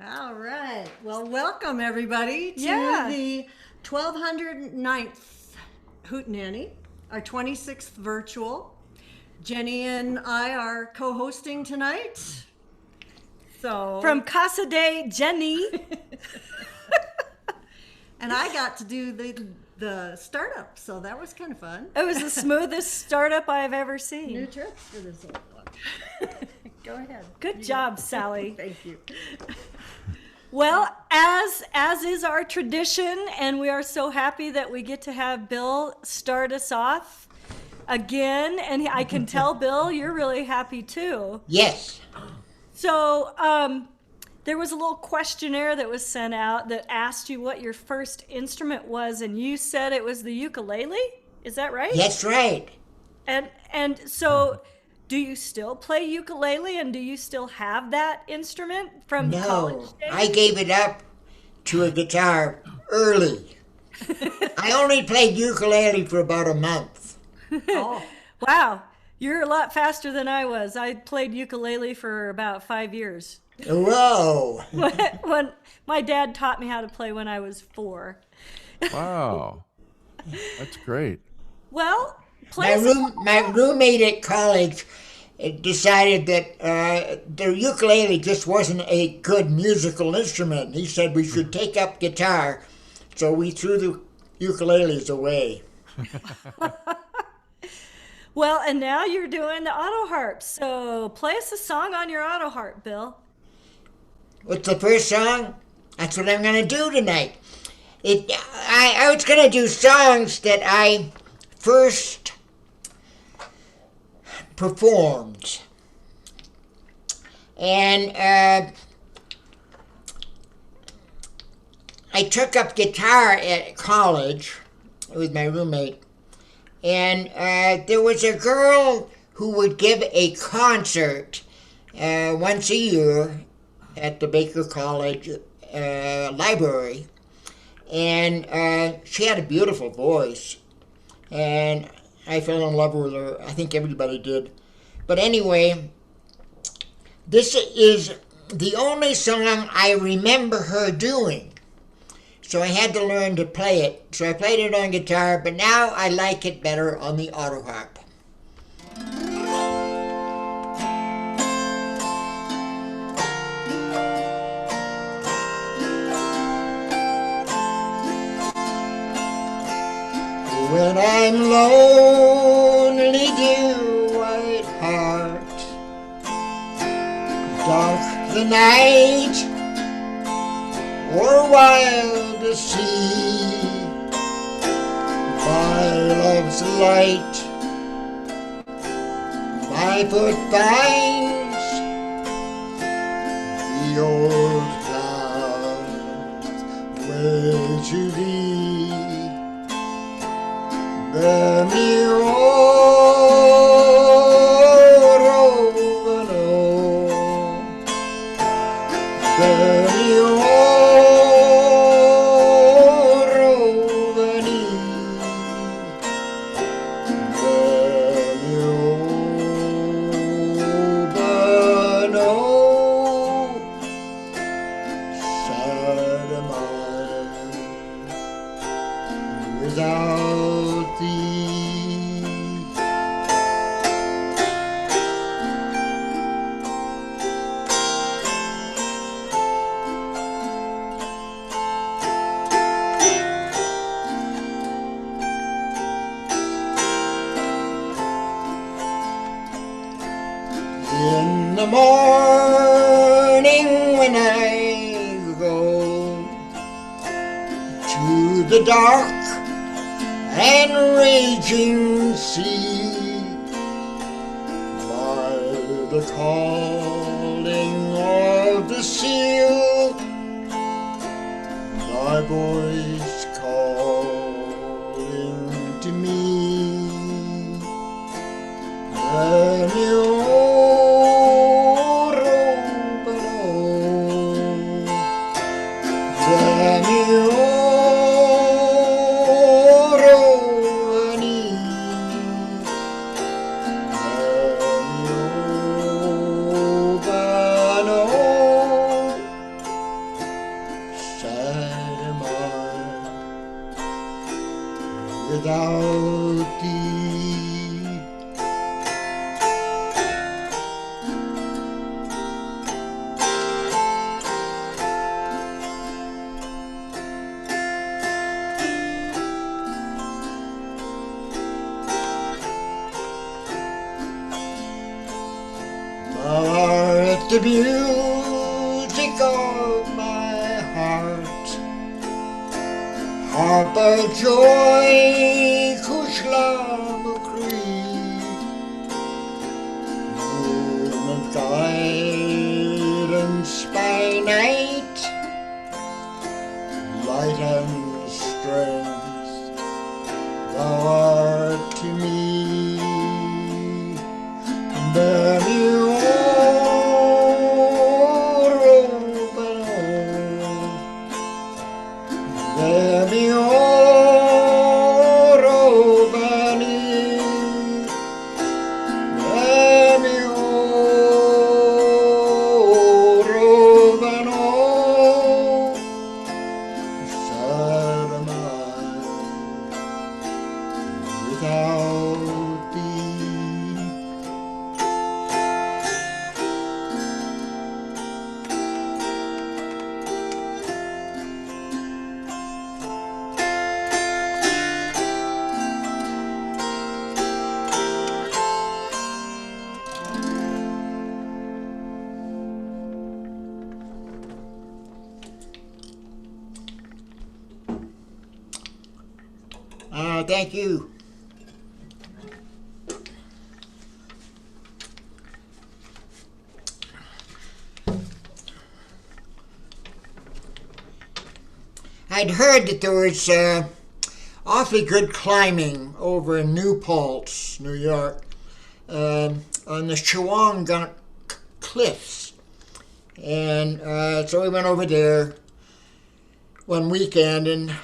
All right. Well, welcome everybody to the 1209th Hootenanny, our 26th virtual. Jenny and I are co-hosting tonight. So From Casa de Jenny. and I got to do the startup, so that was kind of fun. It was the smoothest startup I've ever seen. New tricks for this old one. Go ahead. Good job, Sally. Thank you. Well, as is our tradition, and we are so happy that we get to have Bill start us off again, and I can tell, Bill, you're really happy too. Yes. So, there was a little questionnaire that was sent out that asked you what your first instrument was, and you said it was the ukulele. Is that right? That's right. And so, do you still play ukulele, and do you still have that instrument from college No, days? I gave it up to a guitar early. I only played ukulele for about a month. Oh, Wow, you're a lot faster than I was. I played ukulele for about 5 years. Whoa. When my dad taught me how to play when I was 4. Wow. That's great. Well, play My roommate at college decided that the ukulele just wasn't a good musical instrument. He said we should take up guitar, so we threw the ukuleles away. Well, and now you're doing the auto harp. So play us a song on your auto harp, Bill. What's the first song? That's what I'm going to do tonight. I was going to do songs that I first performed. And I took up guitar at college with my roommate. And there was a girl who would give a concert once a year at the Baker College library. And she had a beautiful voice. And I fell in love with her. I think everybody did. But anyway, this is the only song I remember her doing. So I had to learn to play it. So I played it on guitar, but now I like it better on the auto harp. When I'm lonely, dear white heart, dark the night, or wild the sea, my love's light, my foot finds the old path where to thee. The mio rovano, the mio rovani, the mio rovano, sad am I without thee. In the morning when I go to the dark and raging sea, by the calling of the seal, thy voice calling to me. When you without thee. Thou art the music of my heart, harp of joy, kushlam moon of guidance by night, light and strength, thou art to me. Bear me thank you. I'd heard that there was awfully good climbing over in New Paltz, New York, on the Shawangunk Cliffs. And so we went over there one weekend, and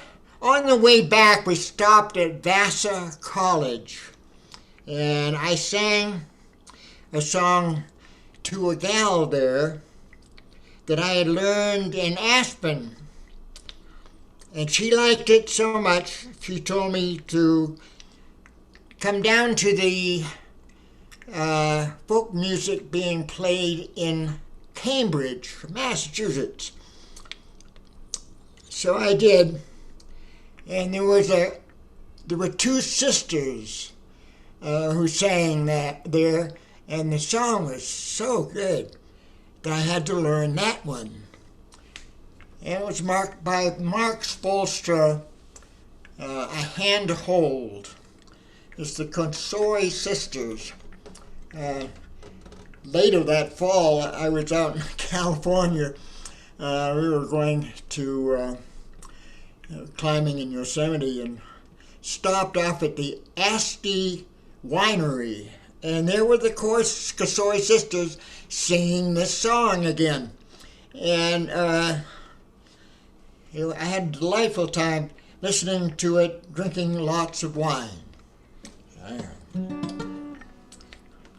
on the way back, we stopped at Vassar College, and I sang a song to a gal there that I had learned in Aspen, and she liked it so much, she told me to come down to the folk music being played in Cambridge, Massachusetts. So I did. And there were two sisters who sang that there, and the song was so good that I had to learn that one. And it was marked by Mark Spolstra, A Hand to Hold. It's the Consori sisters. Later that fall, I was out in California. We were going to climbing in Yosemite and stopped off at the Asti Winery. And there were the Consori sisters singing this song again. And I had a delightful time listening to it, drinking lots of wine.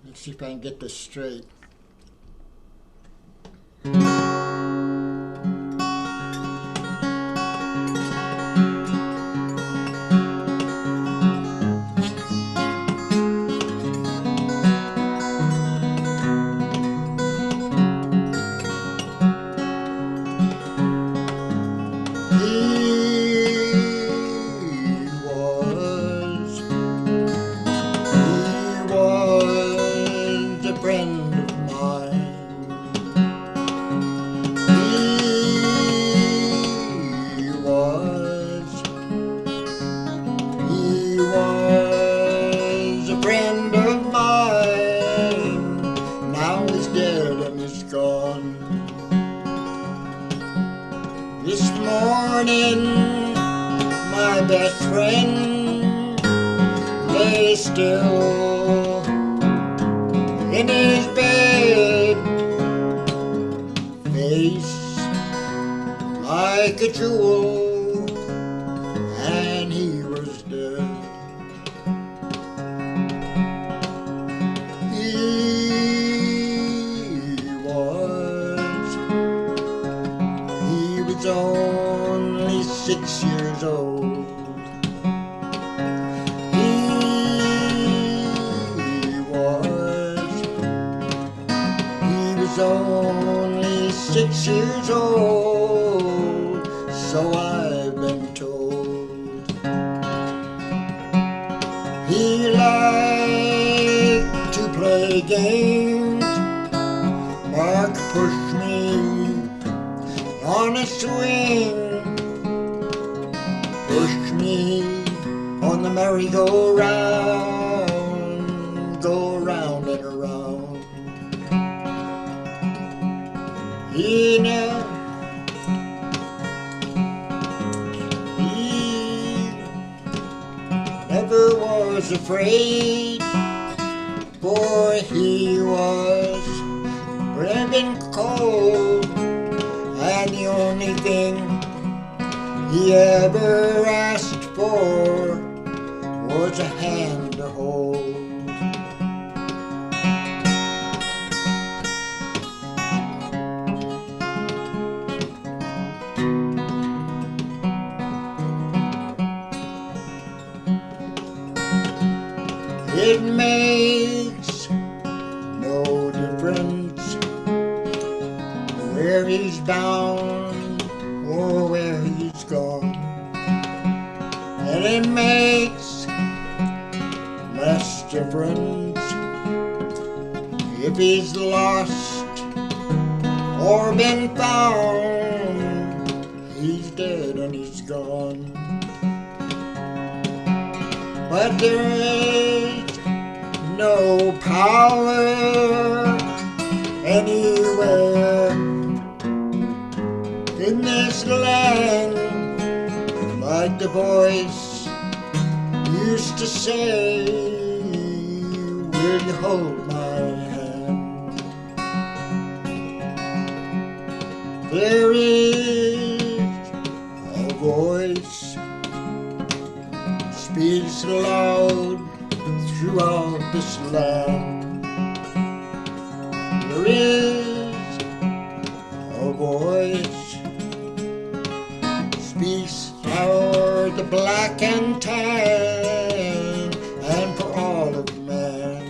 Let's see if I can get this straight. Still in his bed, face like a jewel, and he was dead. He was only 6 years old. 6 years old, so I've been told. He liked to play games. Mark pushed me on a swing, pushed me on the merry-go-round, go round and around. He never was afraid, for he was brave and cold, and the only thing he ever asked for was a hand to hold. It makes no difference where he's bound or where he's gone, and it makes less difference if he's lost or been found. He's dead and he's gone. But there is no power anywhere in this land like the voice used to say, will you hold my hand? There is a voice speaks loud throughout this land. There is a voice speaks for the black and tan and for all of man.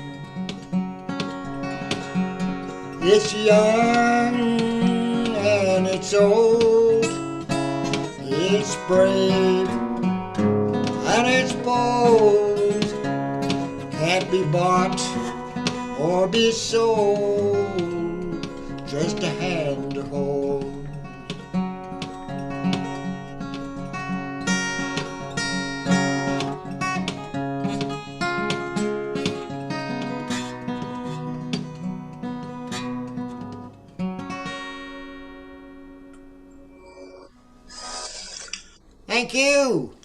It's young and it's old, it's brave and it's bold, can't be bought or be sold, just a hand to hold. Thank you.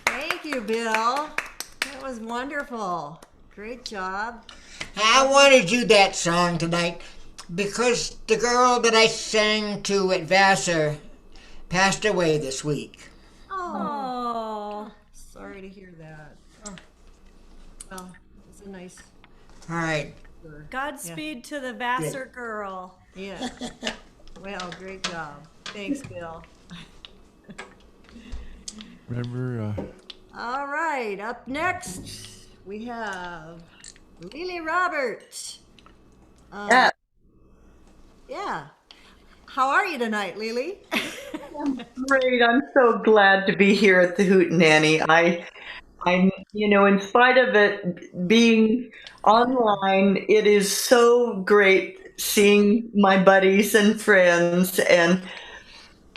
Thank you, Bill. That was wonderful. Great job. I wanted to do that song tonight because the girl that I sang to at Vassar passed away this week. Oh, Sorry to hear that. Oh. Well, it's a nice. All right. Godspeed to the Vassar girl. Yeah. Well, great job. Thanks, Bill. Remember, All right. Up next, we have Lily Roberts. Yeah, Yeah. How are you tonight, Lily? great. I'm so glad to be here at the Hootenanny. In spite of it being online, it is so great seeing my buddies and friends. And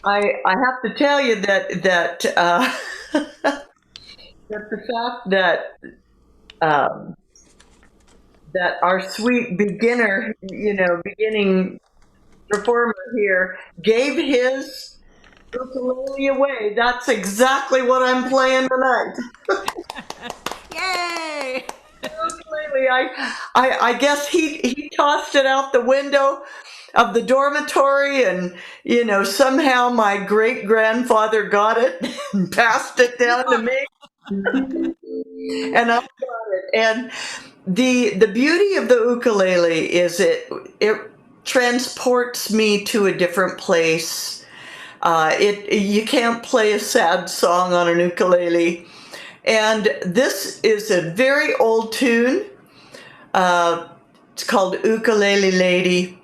I have to tell you that that the fact that our sweet beginning performer here gave his ukulele away. That's exactly what I'm playing tonight. Yay! Ukulele. I guess he tossed it out the window of the dormitory, and somehow my great grandfather got it and passed it down to me, and I got it. And the beauty of the ukulele is it transports me to a different place. You can't play a sad song on an ukulele, and this is a very old tune. It's called Ukulele Lady,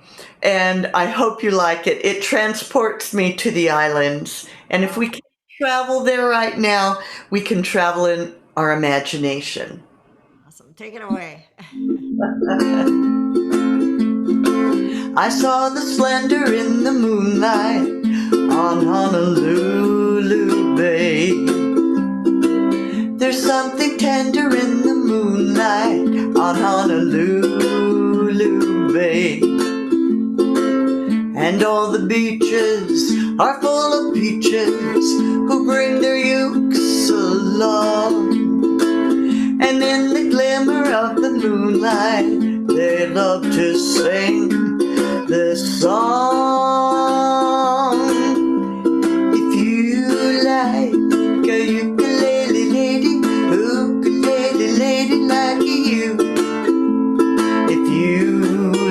and I hope you like it. It transports me to the islands. And if we can travel there right now, we can travel in our imagination. Awesome. Take it away. I saw the splendor in the moonlight on Honolulu Bay. There's something tender in the moonlight on Honolulu Bay. And all the beaches are full of peaches who bring their ukes along. And in the glimmer of the moonlight, they love to sing this song. If you like a ukulele lady like you. If you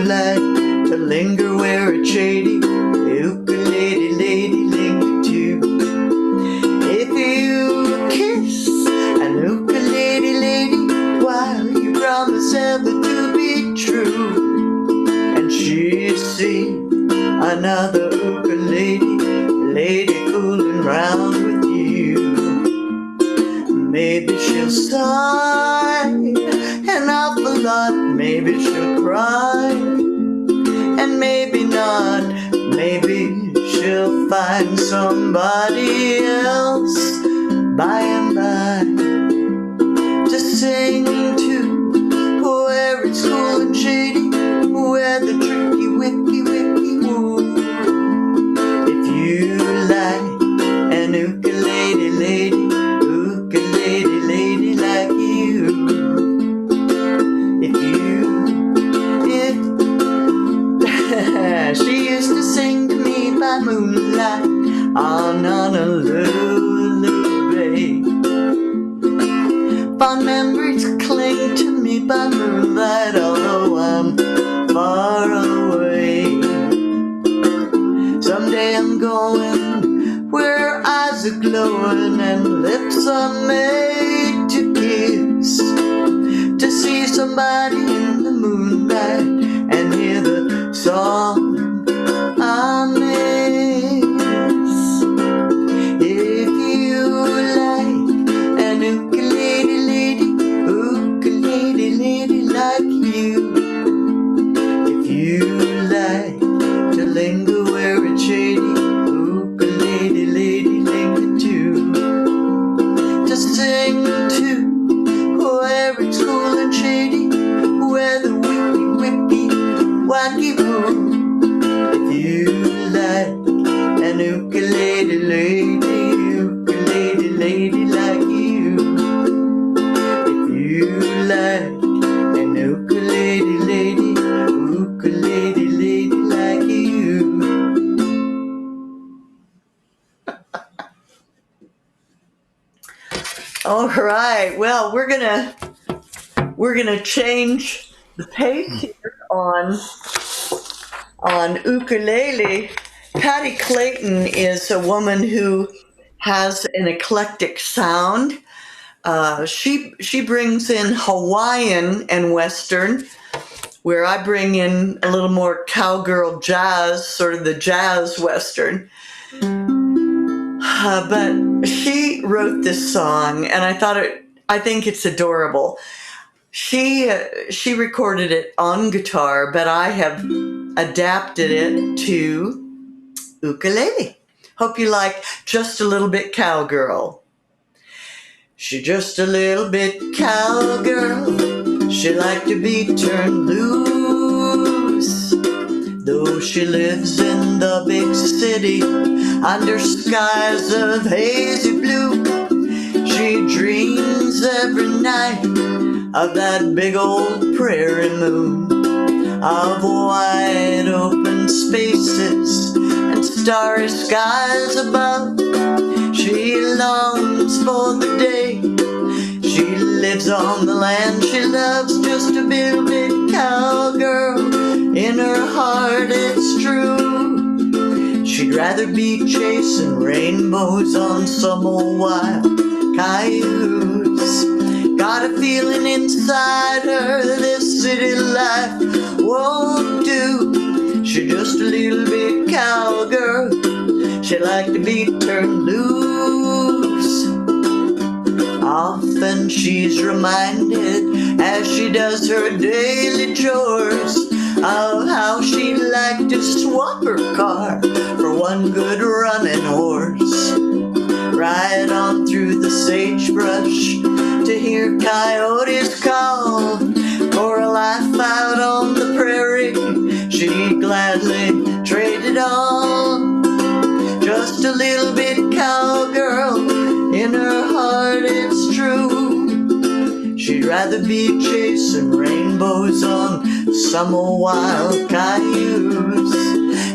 like to linger where it's shady, ukulele lady linger too. If you kiss an ukulele lady while you promise ever to be true, and she see another ukulele lady fooling round with you, maybe she'll sigh an awful lot, maybe she'll cry, and maybe not, maybe she'll find somebody else by and by to sing to, where it's cool and shady, where the tricky wicky woo. If you like an ukulele lady like you. She used to sing to me by moonlight on Honolulu Bay. Fond memories cling to me by moonlight, although I'm far away. Someday I'm going where eyes are glowing and lips are made to kiss, to see somebody in the moonlight and hear the song I miss. If you like an ukulele lady like you. If you like to linger where it's shady, ukulele lady linger too. To sing to where it's cool and shady, where the wicky wacky boo. If you like an ukulele lady like you. If you like an ukulele lady like you. All right. Well, we're gonna change the pace here on ukulele. Patty Clayton is a woman who has an eclectic sound. She brings in Hawaiian and Western, where I bring in a little more cowgirl jazz, sort of the jazz Western. But she wrote this song, and I think it's adorable. She recorded it on guitar, but I have adapted it to ukulele. Hope you like Just a Little Bit Cowgirl. She just a little bit cowgirl. She liked to be turned loose. Though she lives in the big city under skies of hazy blue, she dreams every night of that big old prairie moon, of wide open spaces and starry skies above. She longs for the day she lives on the land she loves, just a little bit cowgirl. In her heart it's true. She'd rather be chasing rainbows on some old wild coyotes. Got a feeling inside her this city life won't do. She just a little bit cowgirl. She like to be turned loose. Often she's reminded as she does her daily chores of how she liked to swap her car for one good running horse. Ride on through the sagebrush to hear coyotes call for a life out on the prairie. She'd gladly trade it all. Just a little bit cowgirl, in her heart it's true. She'd rather be chasing rainbows on some old wild cayuse.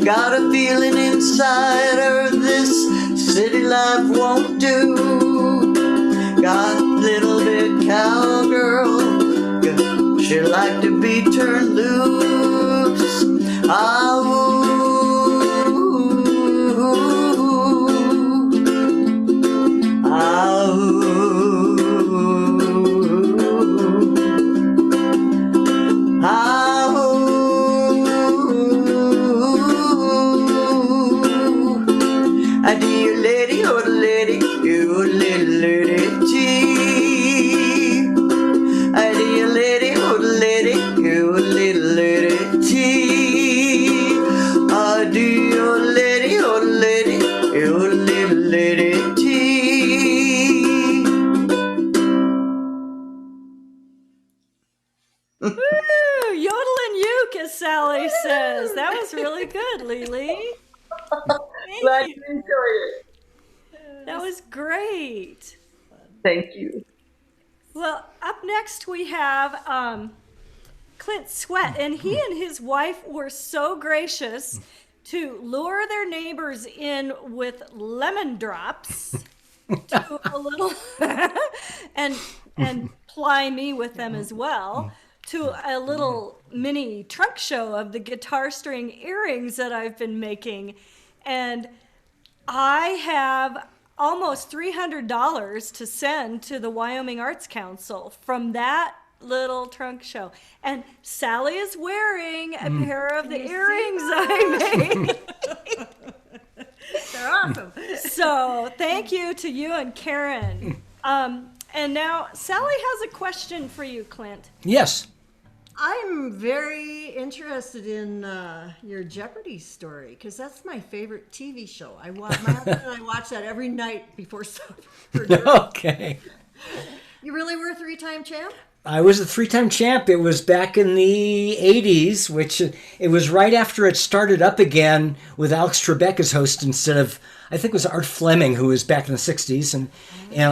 Got a feeling inside her this city life won't do. Got a little bit cowgirl, she'd like to be turned loose. A dear lady, oh lady, you little lady tea. A dear lady, oh lady, you little lady tea. A dear lady, oh lady, you little lady tea. Woo! Yodeling uke, as Sally says. That was really good, Lily. Glad you enjoyed it. That was great. Thank you. Well, up next we have Clint Sweat, and he and his wife were so gracious to lure their neighbors in with lemon drops to a little and ply me with them as well, to a little mini trunk show of the guitar string earrings that I've been making. And I have almost $300 to send to the Wyoming Arts Council from that little trunk show. And Sally is wearing a pair of the earrings I made. They're awesome. So thank you to you and Karen. And now Sally has a question for you, Clint. Yes. I'm very interested in your Jeopardy story because that's my favorite TV show. My husband and I watch that every night before supper. Okay. You really were a 3-time champ? I was a 3-time champ. It was back in the 80s, which it was right after it started up again with Alex Trebek as host instead of, I think it was Art Fleming, who was back in the 60s. And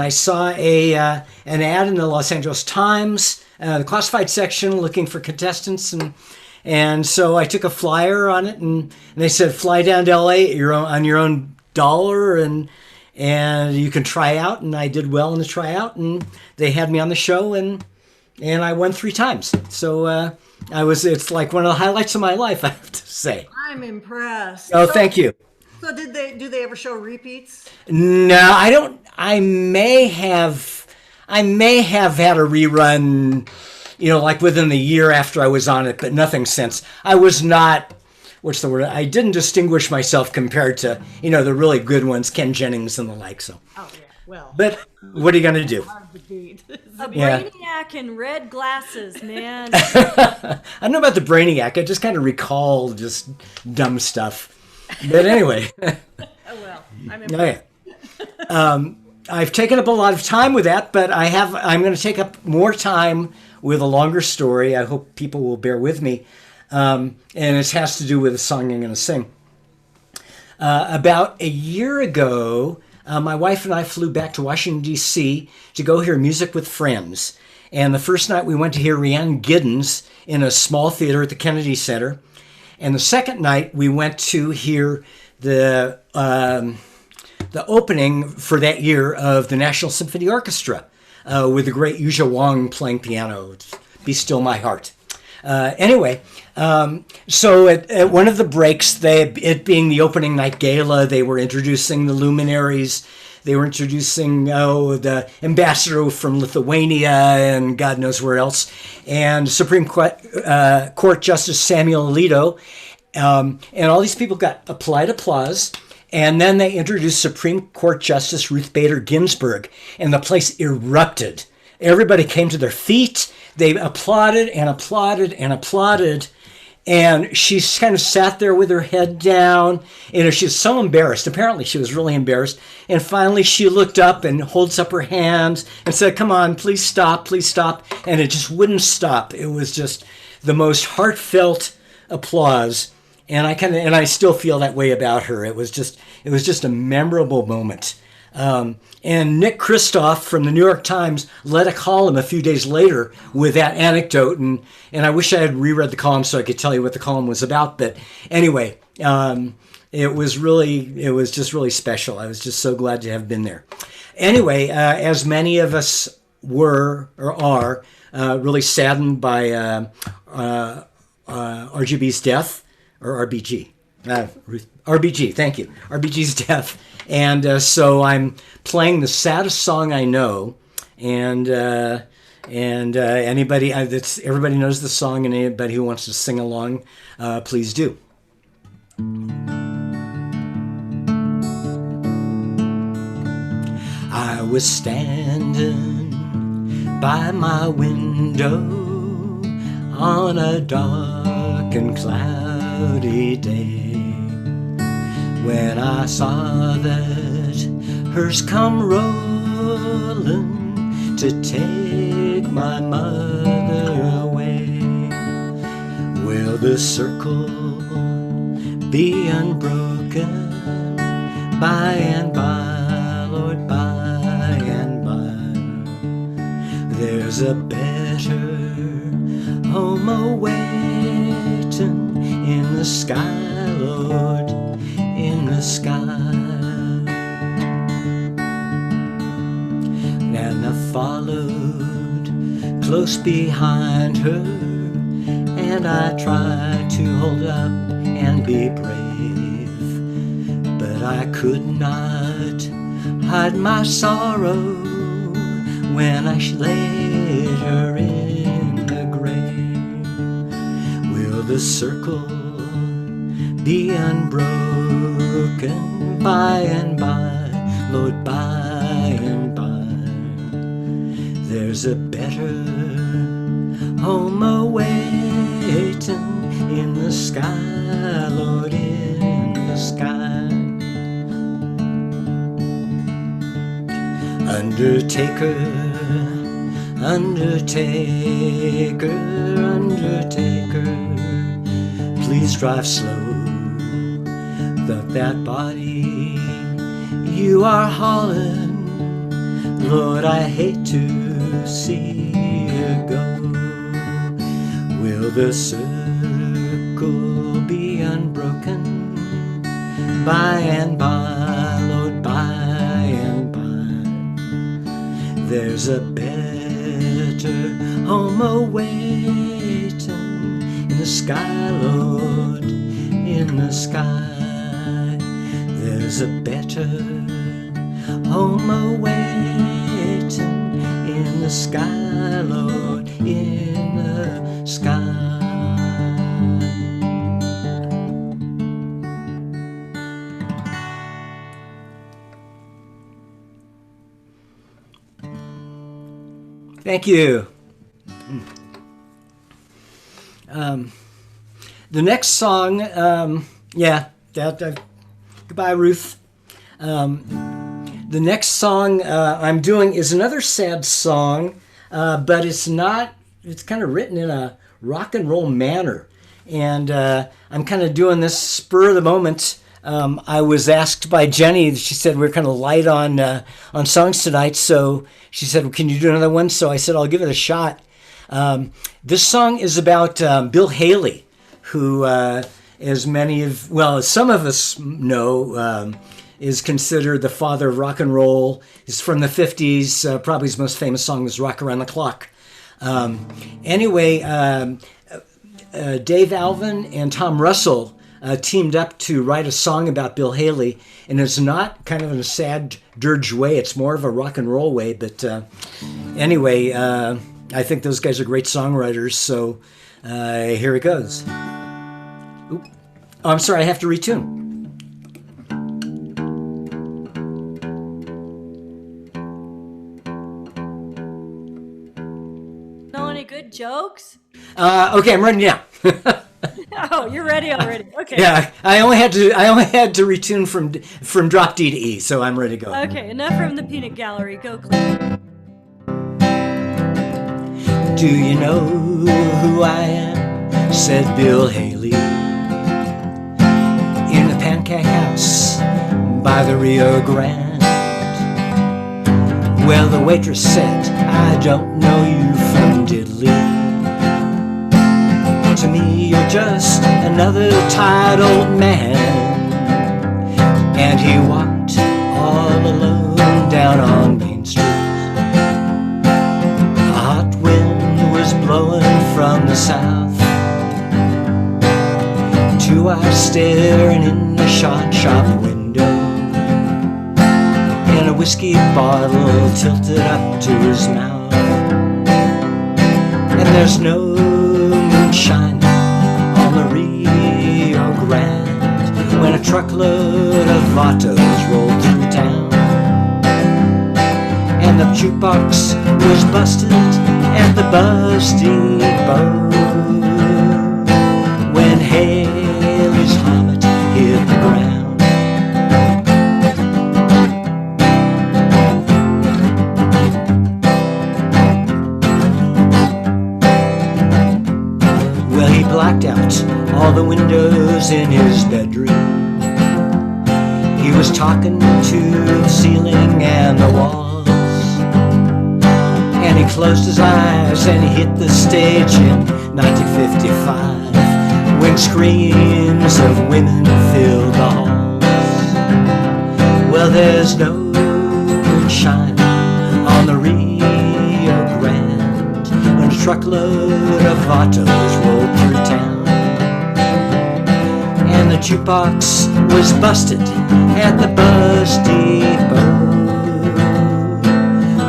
I saw an ad in the Los Angeles Times, the classified section, looking for contestants. And so I took a flyer on it, and they said, fly down to LA on your own dollar, and you can try out. And I did well in the tryout, and they had me on the show, and I won 3 times. So it's like one of the highlights of my life, I have to say. I'm impressed. Oh, thank you. So do they ever show repeats? No, I don't. I may have had a rerun, like within the year after I was on it, but nothing since. I was not, what's the word? I didn't distinguish myself compared to, the really good ones, Ken Jennings and the like. So. Oh yeah, well. But what are you gonna do? Hard to beat. A Yeah. brainiac in red glasses, man. I don't know about the brainiac. I just kind of recall just dumb stuff. But anyway. Oh well, I'm impressed. Yeah. I've taken up a lot of time with that, but I'm going to take up more time with a longer story. I hope people will bear with me. And it has to do with a song I'm going to sing. About a year ago, my wife and I flew back to Washington, D.C. to go hear music with friends. And the first night we went to hear Rhiannon Giddens in a small theater at the Kennedy Center. And the second night we went to hear the opening for that year of the National Symphony Orchestra with the great Yuzha Wang playing piano, Be Still My Heart. Anyway, so at one of the breaks, it being the opening night gala, they were introducing the luminaries. They were introducing the ambassador from Lithuania and God knows where else, and Supreme Court Justice Samuel Alito. And all these people got applied applause. And then they introduced Supreme Court Justice Ruth Bader Ginsburg, and the place erupted. Everybody came to their feet. They applauded and applauded and applauded. And she kind of sat there with her head down. And she was so embarrassed. Apparently, she was really embarrassed. And finally, she looked up and holds up her hands and said, "Come on, please stop, please stop." And it just wouldn't stop. It was just the most heartfelt applause. And I still feel that way about her. It was just a memorable moment. And Nick Kristof from the New York Times led a column a few days later with that anecdote. And I wish I had reread the column so I could tell you what the column was about. But anyway, it was just really special. I was just so glad to have been there. Anyway, as many of us were or are really saddened by RGB's death, or RBG. RBG, thank you. RBG's death. And so I'm playing the saddest song I know. And anybody, everybody knows the song, and anybody who wants to sing along, please do. I was standing by my window on a dark and cloudy day, when I saw that hearse come rolling to take my mother away. Will the circle be unbroken by and by, Lord, by and by? There's a better home awaiting in the sky, Lord, in the sky. And I followed close behind her, and I tried to hold up and be brave, but I could not hide my sorrow when I laid her in the grave. Will the circle be unbroken by and by, Lord, by and by? There's a better home awaiting in the sky, Lord, in the sky. Undertaker, undertaker, undertaker, please drive slow. That body you are hauling, Lord, I hate to see you go. Will the circle be unbroken by and by, Lord, by and by? There's a better home awaiting in the sky, Lord, in the sky. There's a better home awaiting in the sky, Lord, in the sky. Thank you. The next song, goodbye, Ruth. The next song I'm doing is another sad song, but it's kind of written in a rock and roll manner. And I'm kind of doing this spur of the moment. I was asked by Jenny, she said we're kind of light on songs tonight, so she said, well, can you do another one? So I said, I'll give it a shot. This song is about Bill Haley, who, as some of us know, is considered the father of rock and roll. He's from the 50s. Probably his most famous song was Rock Around the Clock. Dave Alvin and Tom Russell teamed up to write a song about Bill Haley, and it's not kind of in a sad dirge way. It's more of a rock and roll way. But anyway, I think those guys are great songwriters. So here it goes. Oop. Oh, I'm sorry, I have to retune. Know any good jokes? Okay, I'm ready now. Oh, you're ready already. Okay. Yeah, I only had to retune from drop D to E, so I'm ready to go. Okay, enough from the peanut gallery. Go, Clint. Do you know who I am? Said Bill Haley. In the pancake house by the Rio Grande. Well, the waitress said, I don't know you from diddly. To me, you're just another tired old man. And he walked all alone down on Main Street. A hot wind was blowing from the south. Two eyes staring in the shop window, and a whiskey bottle tilted up to his mouth. And there's no moonshine on the Rio Grande when a truckload of autos rolled through town. And the jukebox was busted at the bus depot when Haley's Homet hit the ground. Well, he blacked out all the windows in his bedroom. He was talking to the ceiling and the walls. And he closed his eyes and he hit the stage in 1955 when screams of women filled the halls. Well, there's no moonshine on the Rio Grande when a truckload of autos rolled through town. And the jukebox was busted at the bus depot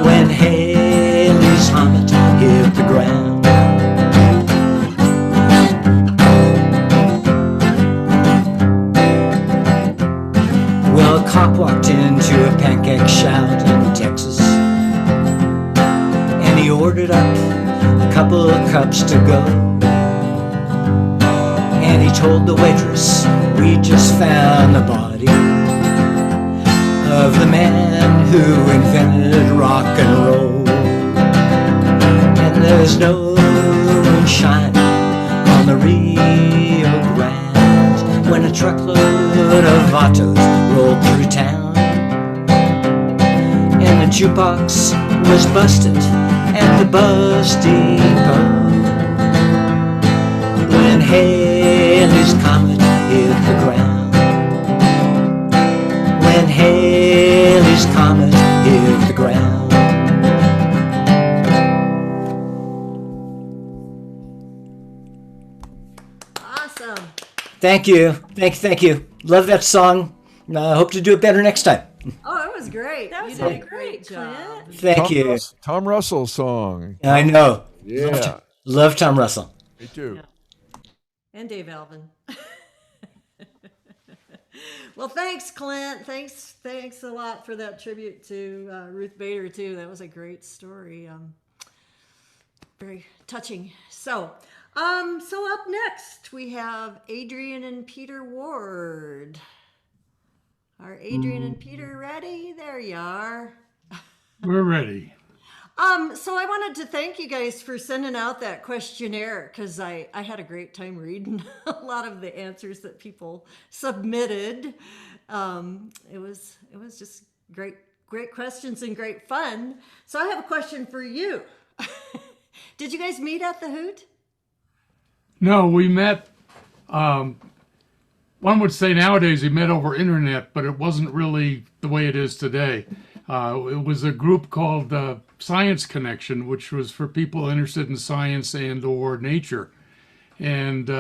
when Haley's Homet hit the ground. Well, a cop walked into a pancake shout in Texas, and he ordered up a couple of cups to go. And he told the waitress, we just found the body of the man who invented rock and roll. And there's no moonshine on the Rio Grande when a truckload of autos rolled through town. And the jukebox was busted at the bus depot when Haley's Comet hit the ground. When Haley's Comet hit the ground. Awesome. Thank you. Thank you. Love that song. Hope to do it better next time. Oh, that was great. That was You did a great, job. Clint. Thank you. Tom Russell's song. I know. Yeah. Love Tom Russell. Me too. Yeah. And Dave Alvin. Well, thanks, Clint. Thanks a lot for that tribute to Ruth Bader too. That was a great story. Very touching. So up next we have Adrian and Peter Ward. Are Adrian and Peter ready? There you are. We're ready. So I wanted to thank you guys for sending out that questionnaire because I had a great time reading a lot of the answers that people submitted. It was just great questions and great fun. So I have a question for you. Did you guys meet at the Hoot? No, we met, one would say nowadays we met over internet, but it wasn't really the way it is today. It was a group called Science Connection, which was for people interested in science and or nature. And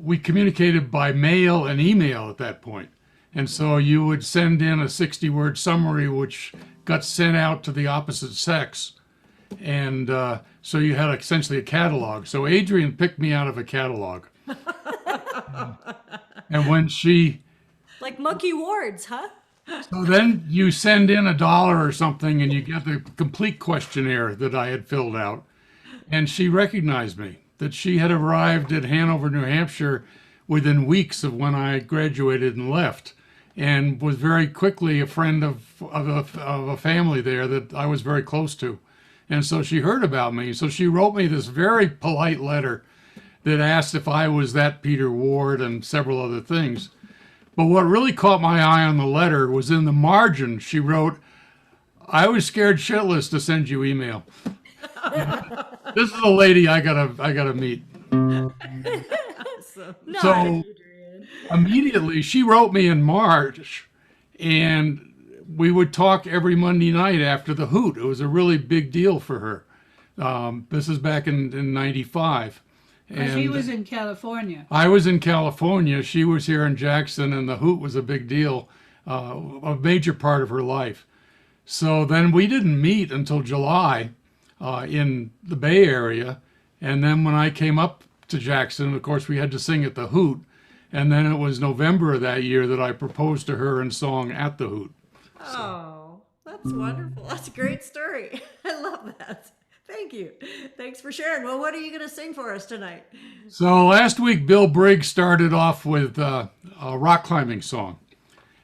we communicated by mail and email at that point. And so you would send in a 60-word summary, which got sent out to the opposite sex. And so you had essentially a catalog. So Adrian picked me out of a catalog. And when she, Like Monkey Wards, huh? so then you send in $1 or something and you get the complete questionnaire that I had filled out. And she recognized me, that she had arrived at Hanover, New Hampshire within weeks of when I graduated and left, and was very quickly a friend of a family there that I was very close to. And so she heard about me. So she wrote me this very polite letter that asked if I was that Peter Ward and several other things. But what really caught my eye on the letter was in the margin, she wrote, "I was scared shitless to send you email." This is a lady I gotta meet. Awesome. So immediately she wrote me in March, and we would talk every Monday night after the Hoot. It was a really big deal for her. This is back in 95. She was in California. I was in California. She was here in Jackson, and the Hoot was a big deal, a major part of her life. So then we didn't meet until July in the Bay Area. And then when I came up to Jackson, of course, we had to sing at the Hoot. And then it was November of that year that I proposed to her in song at the Hoot. Oh, that's wonderful. That's a great story. I love that. Thank you. Thanks for sharing. Well, what are you going to sing for us tonight? So last week, Bill Briggs started off with a rock climbing song.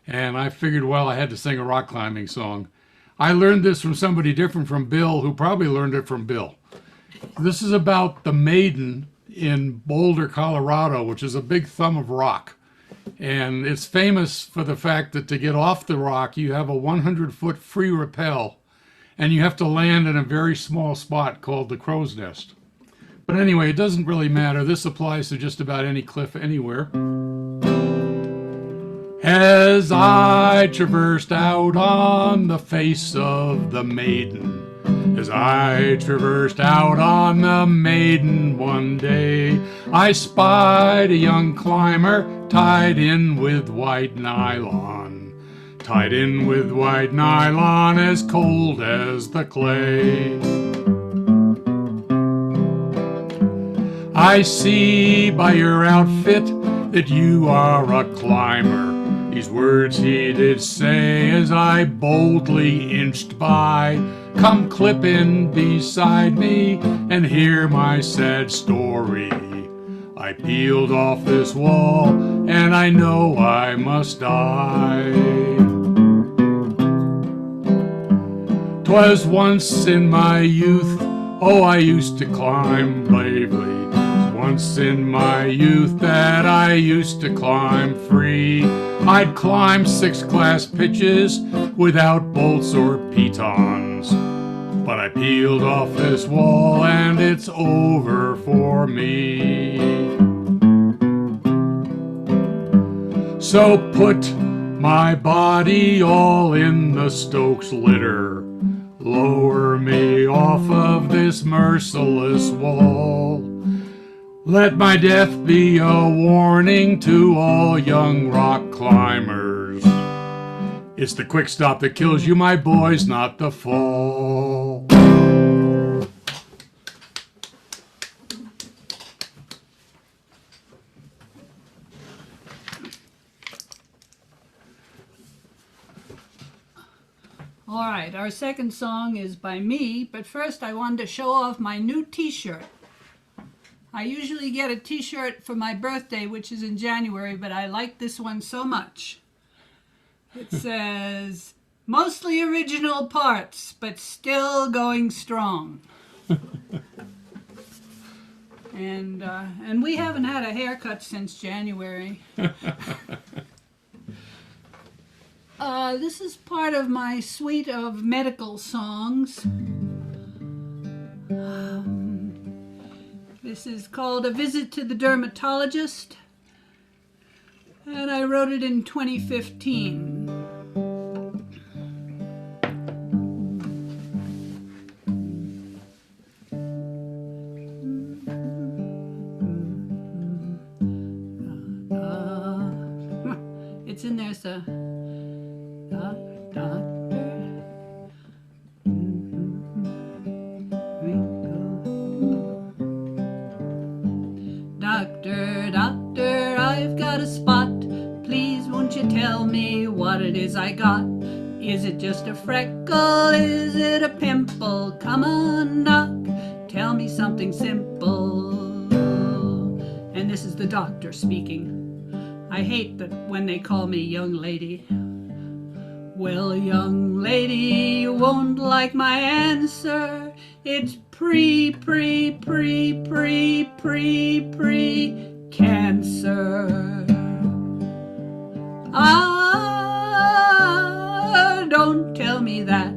And I figured, well, I had to sing a rock climbing song. I learned this from somebody different from Bill, who probably learned it from Bill. This is about the Maiden in Boulder, Colorado, which is a big thumb of rock. And it's famous for the fact that to get off the rock, you have a 100-foot free rappel, and you have to land in a very small spot called the Crow's Nest. But anyway, it doesn't really matter. This applies to just about any cliff anywhere. As I traversed out on the face of the Maiden, as I traversed out on the Maiden one day, I spied a young climber tied in with white nylon, tied in with white nylon as cold as the clay. I see by your outfit that you are a climber. These words he did say as I boldly inched by. Come clip in beside me and hear my sad story. I peeled off this wall and I know I must die. 'Twas once in my youth, oh, I used to climb bravely. 'Twas once in my youth that I used to climb free. I'd climb 6 glass pitches without bolts or pitons. But I peeled off this wall and it's over for me. So put my body all in the Stokes litter. Lower me off of this merciless wall. Let my death be a warning to all young rock climbers. It's the quick stop that kills you, my boys, not the fall. All right, our second song is by me, but first I wanted to show off my new t-shirt. I usually get a t-shirt for my birthday, which is in January, but I like this one so much. It says, mostly original parts, but still going strong. And we haven't had a haircut since January. This is part of my suite of medical songs. This is called A Visit to the Dermatologist, and I wrote it in 2015. It's in there, so Doctor, doctor, I've me what it is I got. Is it just a freckle? Is it a pimple? Come on, doc, tell me something simple. And this is the doctor speaking. I hate that when they call me young lady. Well, young lady, you won't like my answer. It's pre-cancer. Ah, don't tell me that.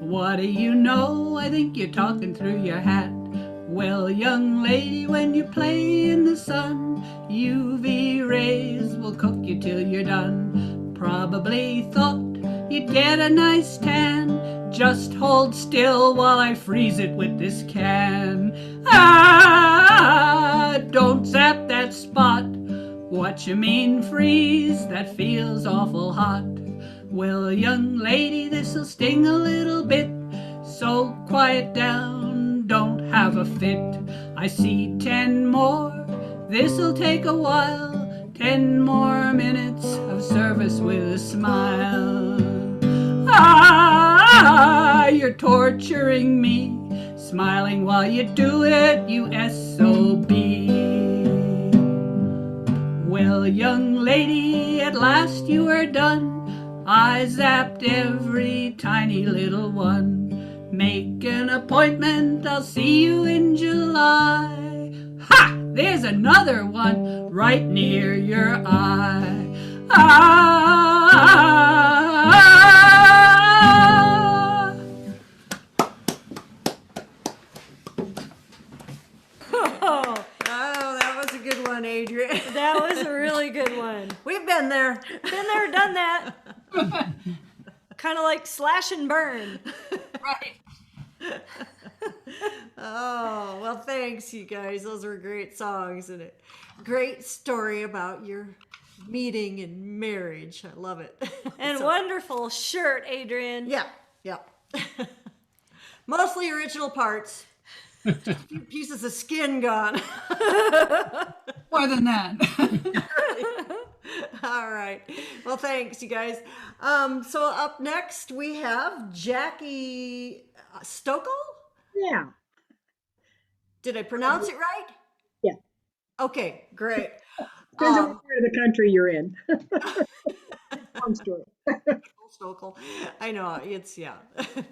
What do you know? I think you're talking through your hat. Well, young lady, when you play in the sun, UV rays will cook you till you're done. Probably thought you'd get a nice tan. Just hold still while I freeze it with this can. Ah, don't zap that spot. What you mean freeze? That feels awful hot. Well, young lady, this'll sting a little bit, so quiet down, don't have a fit. I see 10 more, this'll take a while, 10 more minutes of service with a smile. Ah, you're torturing me, smiling while you do it, you SOB. Well, young lady, at last you are done. I zapped every tiny little one. Make an appointment, I'll see you in July. Ha! There's another one right near your eye. Ah! Oh, that was a good one, Adrian. That was a really good one. We've been there. Been there, done that. Kind of like slash and burn. Right. Oh, well, thanks, you guys. Those were great songs and a great story about your meeting and marriage. I love it. And So- wonderful shirt, Adrian. Yeah, yeah. Mostly original parts. A few pieces of skin gone. More than that. All right. Well, thanks, you guys. So up next we have Jackie Stokel. Yeah. Did I pronounce it right? Yeah. Okay, great. Depends on what part of the country you're in. Long story. Stokel. I know it's, yeah.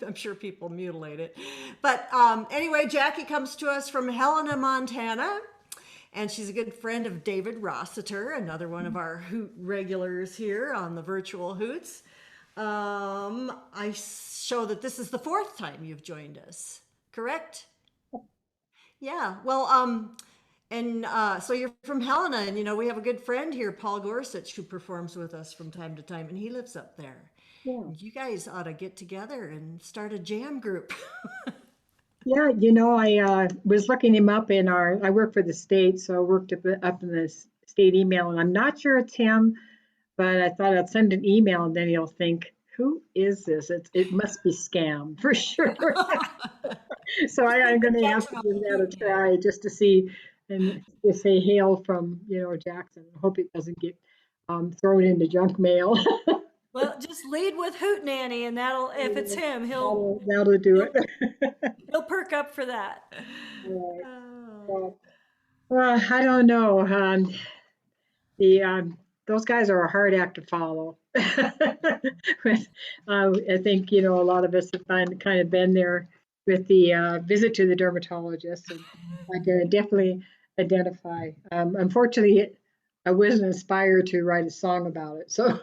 I'm sure people mutilate it. But anyway, Jackie comes to us from Helena, Montana. And she's a good friend of David Rossiter, another one of our Hoot regulars here on the virtual Hoots. I show that this is the 4th time you've joined us, correct? Yeah, well, so you're from Helena, and we have a good friend here, Paul Gorsuch, who performs with us from time to time, and he lives up there. Yeah. You guys ought to get together and start a jam group. Yeah, I was looking him up I work for the state, so I worked up in the state email, and I'm not sure it's him, but I thought I'd send an email, and then he'll think, who is this? It must be scam for sure. So I'm going to have to give that a try just to see and just say hail from, Jackson. I hope it doesn't get thrown into junk mail. Well, just lead with Hootenanny, and if it's him, he'll That'll do it. he'll perk up for that. Right. Well, I don't know. Those guys are a hard act to follow. I think a lot of us have kind of been there with the visit to the dermatologist, and I can definitely identify. Unfortunately, I wasn't inspired to write a song about it. So,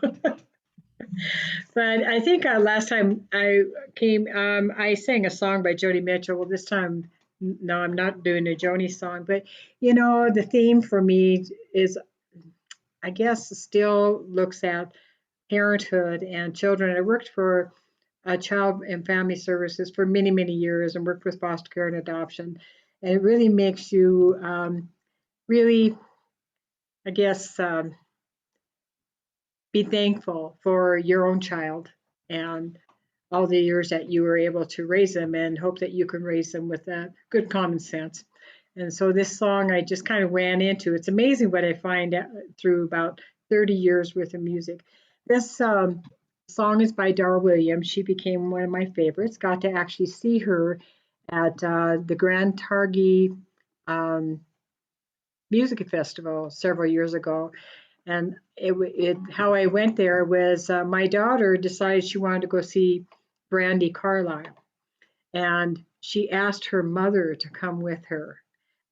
but I think last time I came, I sang a song by Joni Mitchell. Well, this time, no, I'm not doing a Joni song, but the theme for me is, I guess, still looks at parenthood and children. I worked for Child and Family Services for many, many years and worked with foster care and adoption. And it really makes you really, I guess, be thankful for your own child and all the years that you were able to raise them, and hope that you can raise them with that good common sense. And so this song I just kind of ran into. It's amazing what I find through about 30 years worth of music. This song is by Dar Williams. She became one of my favorites. Got to actually see her at the Grand Targhee Music Festival several years ago. And how I went there was my daughter decided she wanted to go see Brandi Carlile. And she asked her mother to come with her.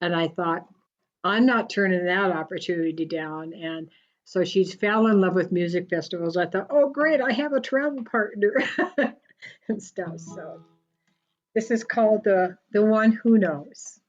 And I thought, I'm not turning that opportunity down. And so she fell in love with music festivals. I thought, oh, great, I have a travel partner and stuff. So this is called The One Who Knows.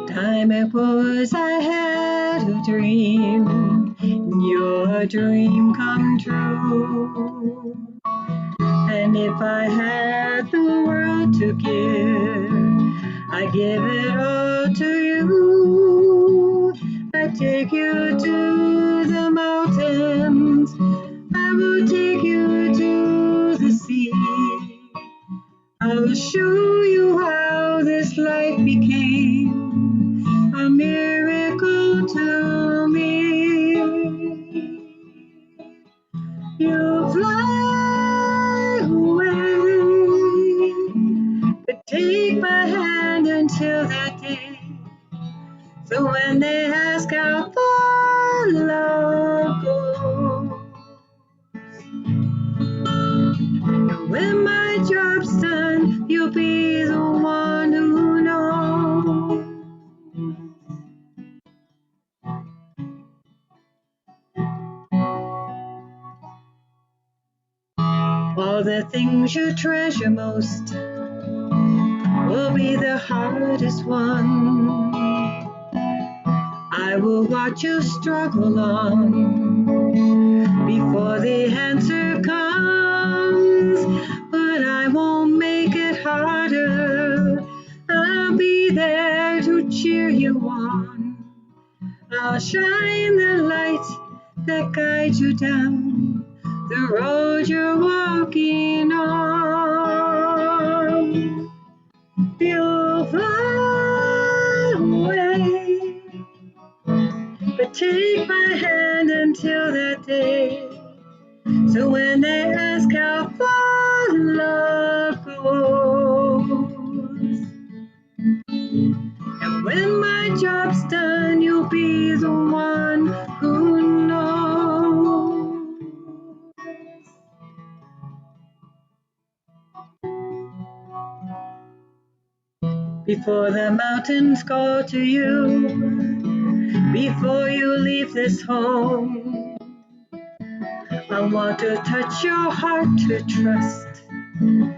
Time it was I had a dream, your dream come true. And if I had the world to give, I give it all to you. I take you to the mountains, I will take you to the sea. I will show you how this life became a miracle to me. You fly away, but take my hand until that day. So when they ask how far love goes, and when my job's done, you'll be the one who knows. All the things you treasure most will be the hardest one. I will watch you struggle on before the answer comes, but I won't make it harder. I'll be there to cheer you on. I'll shine the light that guides you down the road you're walking on. You'll fly away, but take my hand until that day. So when they ask how far love goes, and when my job's done, you'll be the one who knows. Before the mountains call to you, before you leave this home, I want to touch your heart to trust,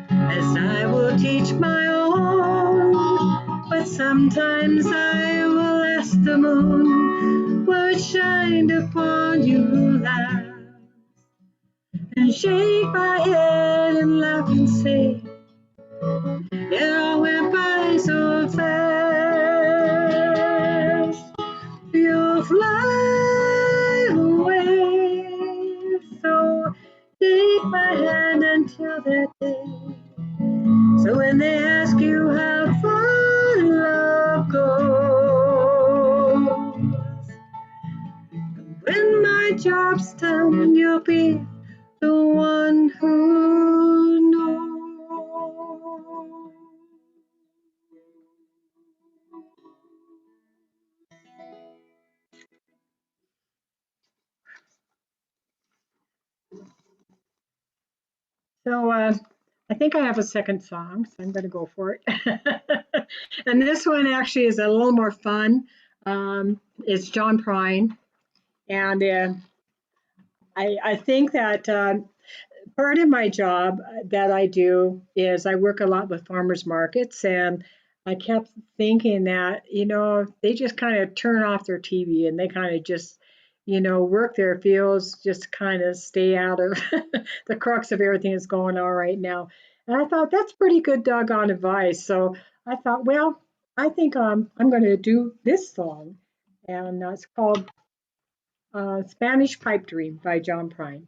as I will teach my own. But sometimes I will ask the moon what shined upon you last, and shake my head and laugh and say, it all went by so fast. You'll fly away, so take my hand until that day. So when they ask you how far love goes, when my job's done, you'll be the one who knows. So I think I have a second song, so I'm going to go for it. And this one actually is a little more fun. It's John Prine, and I think that part of my job that I do is I work a lot with farmers markets, and I kept thinking that, they just kind of turn off their TV and they kind of just, work their fields, just kind of stay out of the crux of everything that's going on right now. And I thought that's pretty good doggone advice. So I thought, well, I think I'm going to do this song, and it's called Spanish Pipe Dream by John Prine.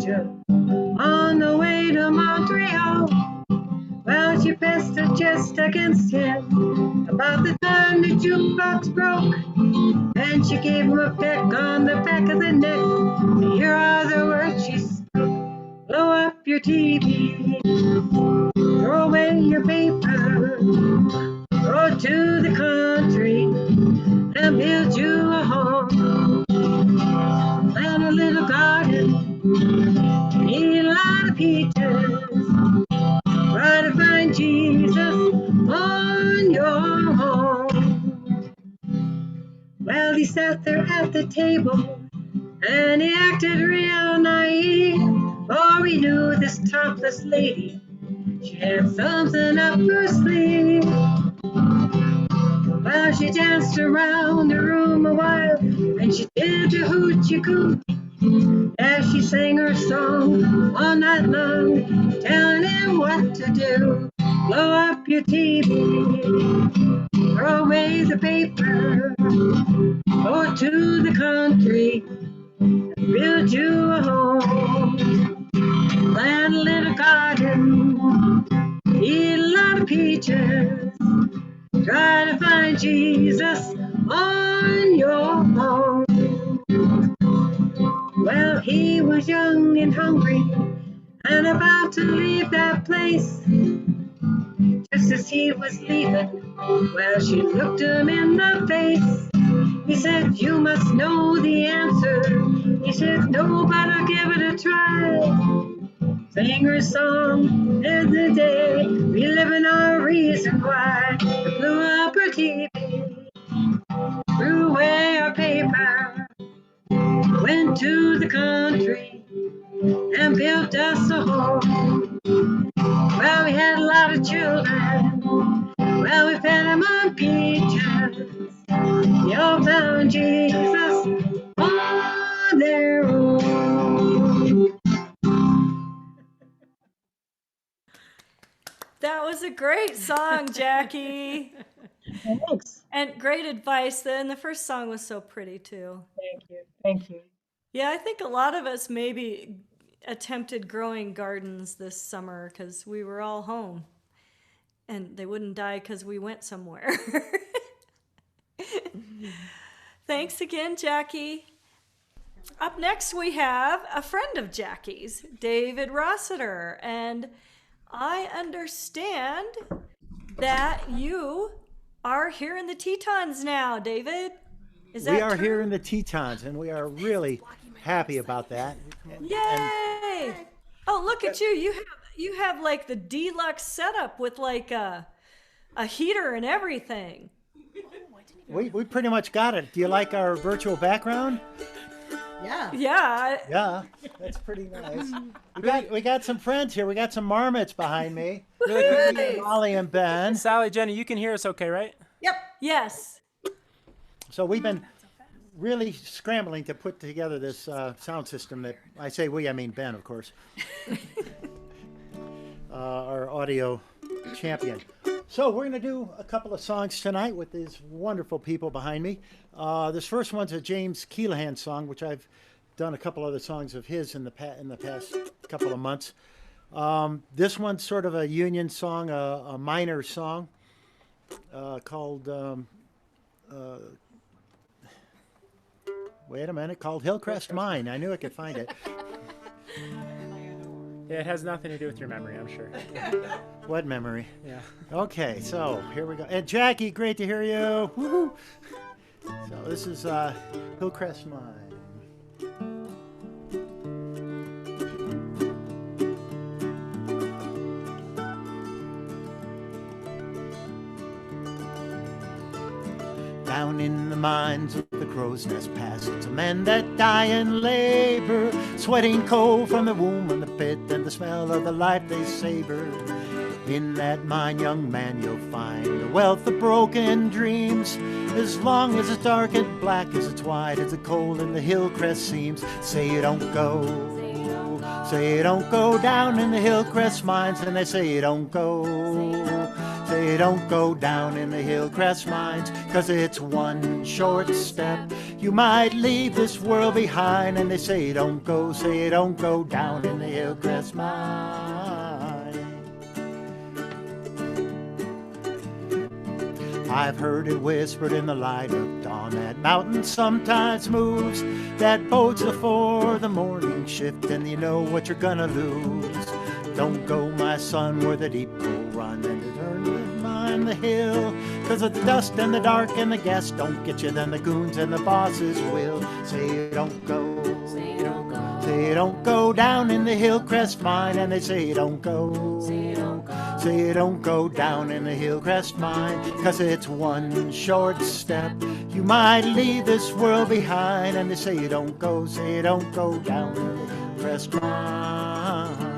Georgia, on the way to Montreal. Well, she pressed her chest against him about the time the jukebox broke, and she gave him a peck on the back of the neck. And here are the words she spoke: blow up your TV, throw away your paper, go to the country and build you a home, plant a little garden, eat a lot of peaches, try to find Jesus on your home. Well, he sat there at the table and he acted real naive, for he knew this topless lady, she had something up her sleeve. Well, she danced around the room a while and she did the hoochie-coo as she sang her song all night long, telling him what to do. Blow up your TV, throw away the paper, go to the country, build you a home, plant a little garden, eat a lot of peaches, try to find Jesus on your home. Well, he was young and hungry and about to leave that place. Just as he was leaving, well, she looked him in the face. He said, you must know the answer. He said, no, but I'll give it a try. Sang her song every day, reliving our reason why. We blew up her TV, threw away our paper, went to the country and built us a home. Well, we had a lot of children. Well, we fed them on peaches. They all found Jesus on their own. That was a great song, Jackie. Thanks. And great advice. And the first song was so pretty, too. Thank you. Thank you. Yeah, I think a lot of us maybe attempted growing gardens this summer because we were all home. And they wouldn't die because we went somewhere. Thanks again, Jackie. Up next, we have a friend of Jackie's, David Rossiter. And I understand that you are here in the Tetons now, David. Is that We are true? here in the Tetons, and we are really happy about that. Yay! Oh, look at you. You have like the deluxe setup with like a heater and everything. We pretty much got it. Do you like our virtual background? Yeah. Yeah. Yeah, that's pretty nice. We got some friends here. We got some marmots behind me. Really quickly, Molly and Ben. Sally, Jenny, you can hear us okay, right? Yep. Yes. So we've been really scrambling to put together this sound system that, I say we, I mean Ben, of course. Our audio champion. So we're going to do a couple of songs tonight with these wonderful people behind me. This first one's a James Keelahan song, which I've done a couple other songs of his in the past couple of months. This one's sort of a union song, a minor song called, wait a minute, called Hillcrest Mine. I knew I could find it. Yeah, it has nothing to do with your memory, I'm sure. What memory? Yeah. Okay, so here we go. And Jackie, great to hear you. Woo-hoo. So this is Hillcrest Mine. Down in the mines of the crow's nest pass, it's a men that die in labor, sweating coal from the womb and the pit, and the smell of the life they savor. In that mine, young man, you'll find a wealth of broken dreams, as long as it's dark and black, as it's wide as the coal in the Hillcrest seems. Say you don't go, say you don't go down in the Hillcrest mines, and they say you don't go. Say don't go down in the Hillcrest mines, 'cause it's one short step. You might leave this world behind, and they say don't go down in the Hillcrest Mine. I've heard it whispered in the light of dawn, that mountain sometimes moves, that bodes before the morning shift, and you know what you're gonna lose. Don't go, my son, where the deep will run, and to turn to mine the hill, 'cause of the dust and the dark and the gas don't get you, then the goons and the bosses will. Say don't go, say don't go, say don't go down in the Hillcrest Mine, and they say don't go, say don't go, say don't go down in the Hillcrest Mine, 'cause it's one short step. You might leave this world behind, and they say don't go down in the Hillcrest Mine.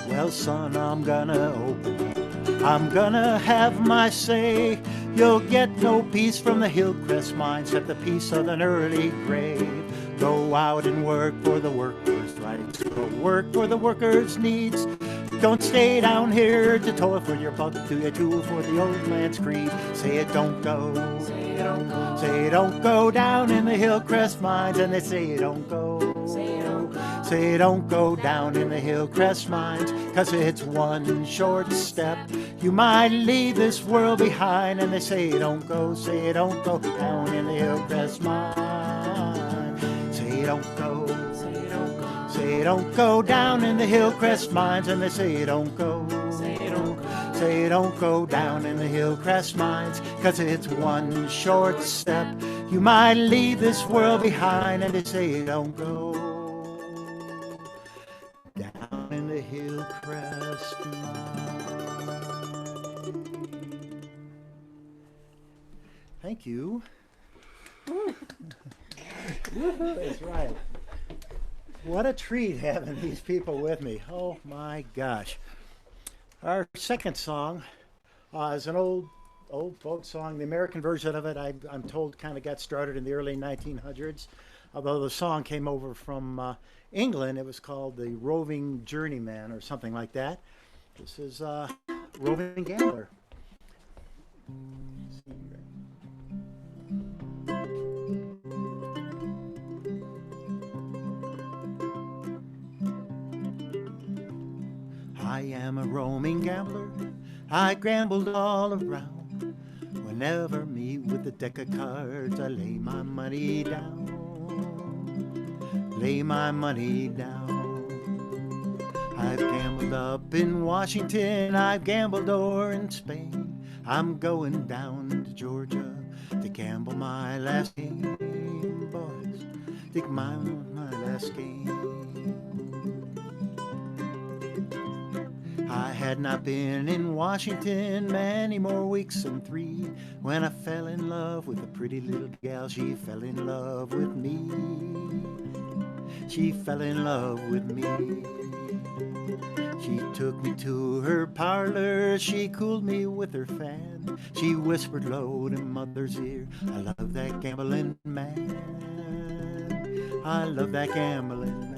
Well, son, I'm gonna open up. I'm gonna have my say. You'll get no peace from the Hillcrest Mine except the peace of an early grave. Go out and work for the workers' rights. Go work for the workers' needs. Don't stay down here to toil for your buck, to your tool for the old man's creed. Say it don't go. Say it don't go. Say it don't go down in the Hillcrest Mines, and they say it don't go. Say it don't go. Say it don't go down in the Hillcrest Mines, 'cause it's one short step. You might leave this world behind, and they say it don't go down in the Hillcrest Mine. Say it don't go. Say don't go down in the Hillcrest Mines, and they say don't go. Say don't go down in the Hillcrest Mines, 'cause it's one short step. You might leave this world behind, and they say don't go down in the Hillcrest Mine. Thank you. That's right. What a treat having these people with me. Oh my gosh. Our second song is an old folk song. The American version of it, I'm told, kind of got started in the early 1900s. Although the song came over from England, it was called the Roving Journeyman or something like that. This is Roving Gambler. I am a roaming gambler, I gambled all around. Whenever meet with a deck of cards, I lay my money down. Lay my money down. I've gambled up in Washington, I've gambled o'er in Spain. I'm going down to Georgia to gamble my last game, boys. Take my last game. I had not been in Washington many more weeks than 3 when I fell in love with a pretty little gal. She fell in love with me. She fell in love with me. She took me to her parlor. She cooled me with her fan. She whispered low in mother's ear, I love that gambling man. I love that gambling man.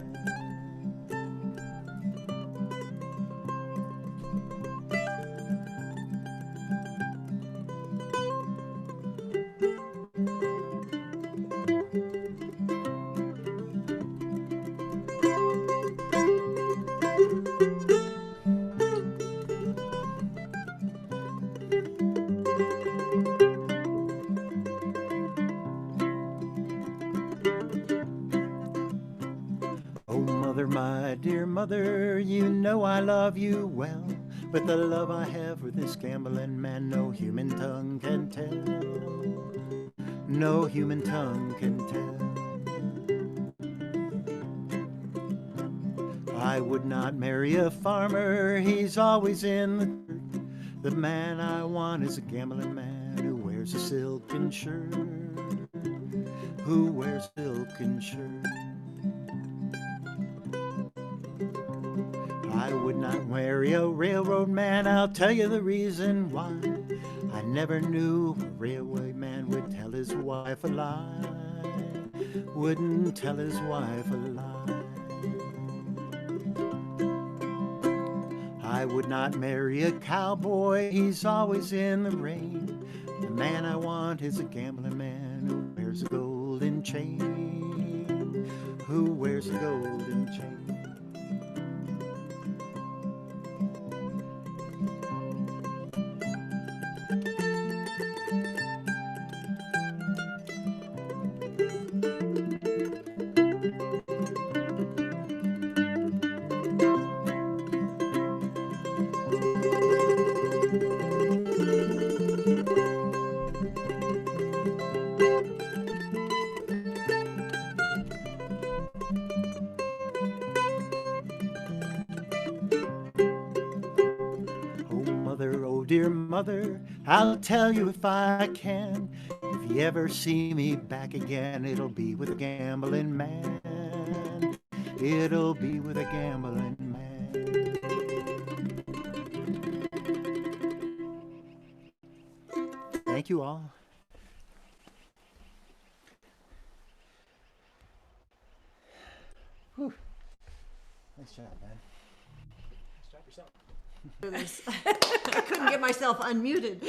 My dear mother, you know I love you well, but the love I have for this gambling man, no human tongue can tell. No human tongue can tell. I would not marry a farmer, he's always in the dirt. The man I want is a gambling man who wears a silken shirt. Who wears a silken shirt. I would not marry a railroad man, I'll tell you the reason why. I never knew a railway man would tell his wife a lie. Wouldn't tell his wife a lie. I would not marry a cowboy, he's always in the rain. The man I want is a gambling man who wears a golden chain. Who wears a golden chain. Dear mother, I'll tell you if I can. If you ever see me back again, it'll be with a gambling man. It'll be with a gambling man. Thank you all. Whew. Nice job, man. Nice job yourself. I couldn't get myself unmuted.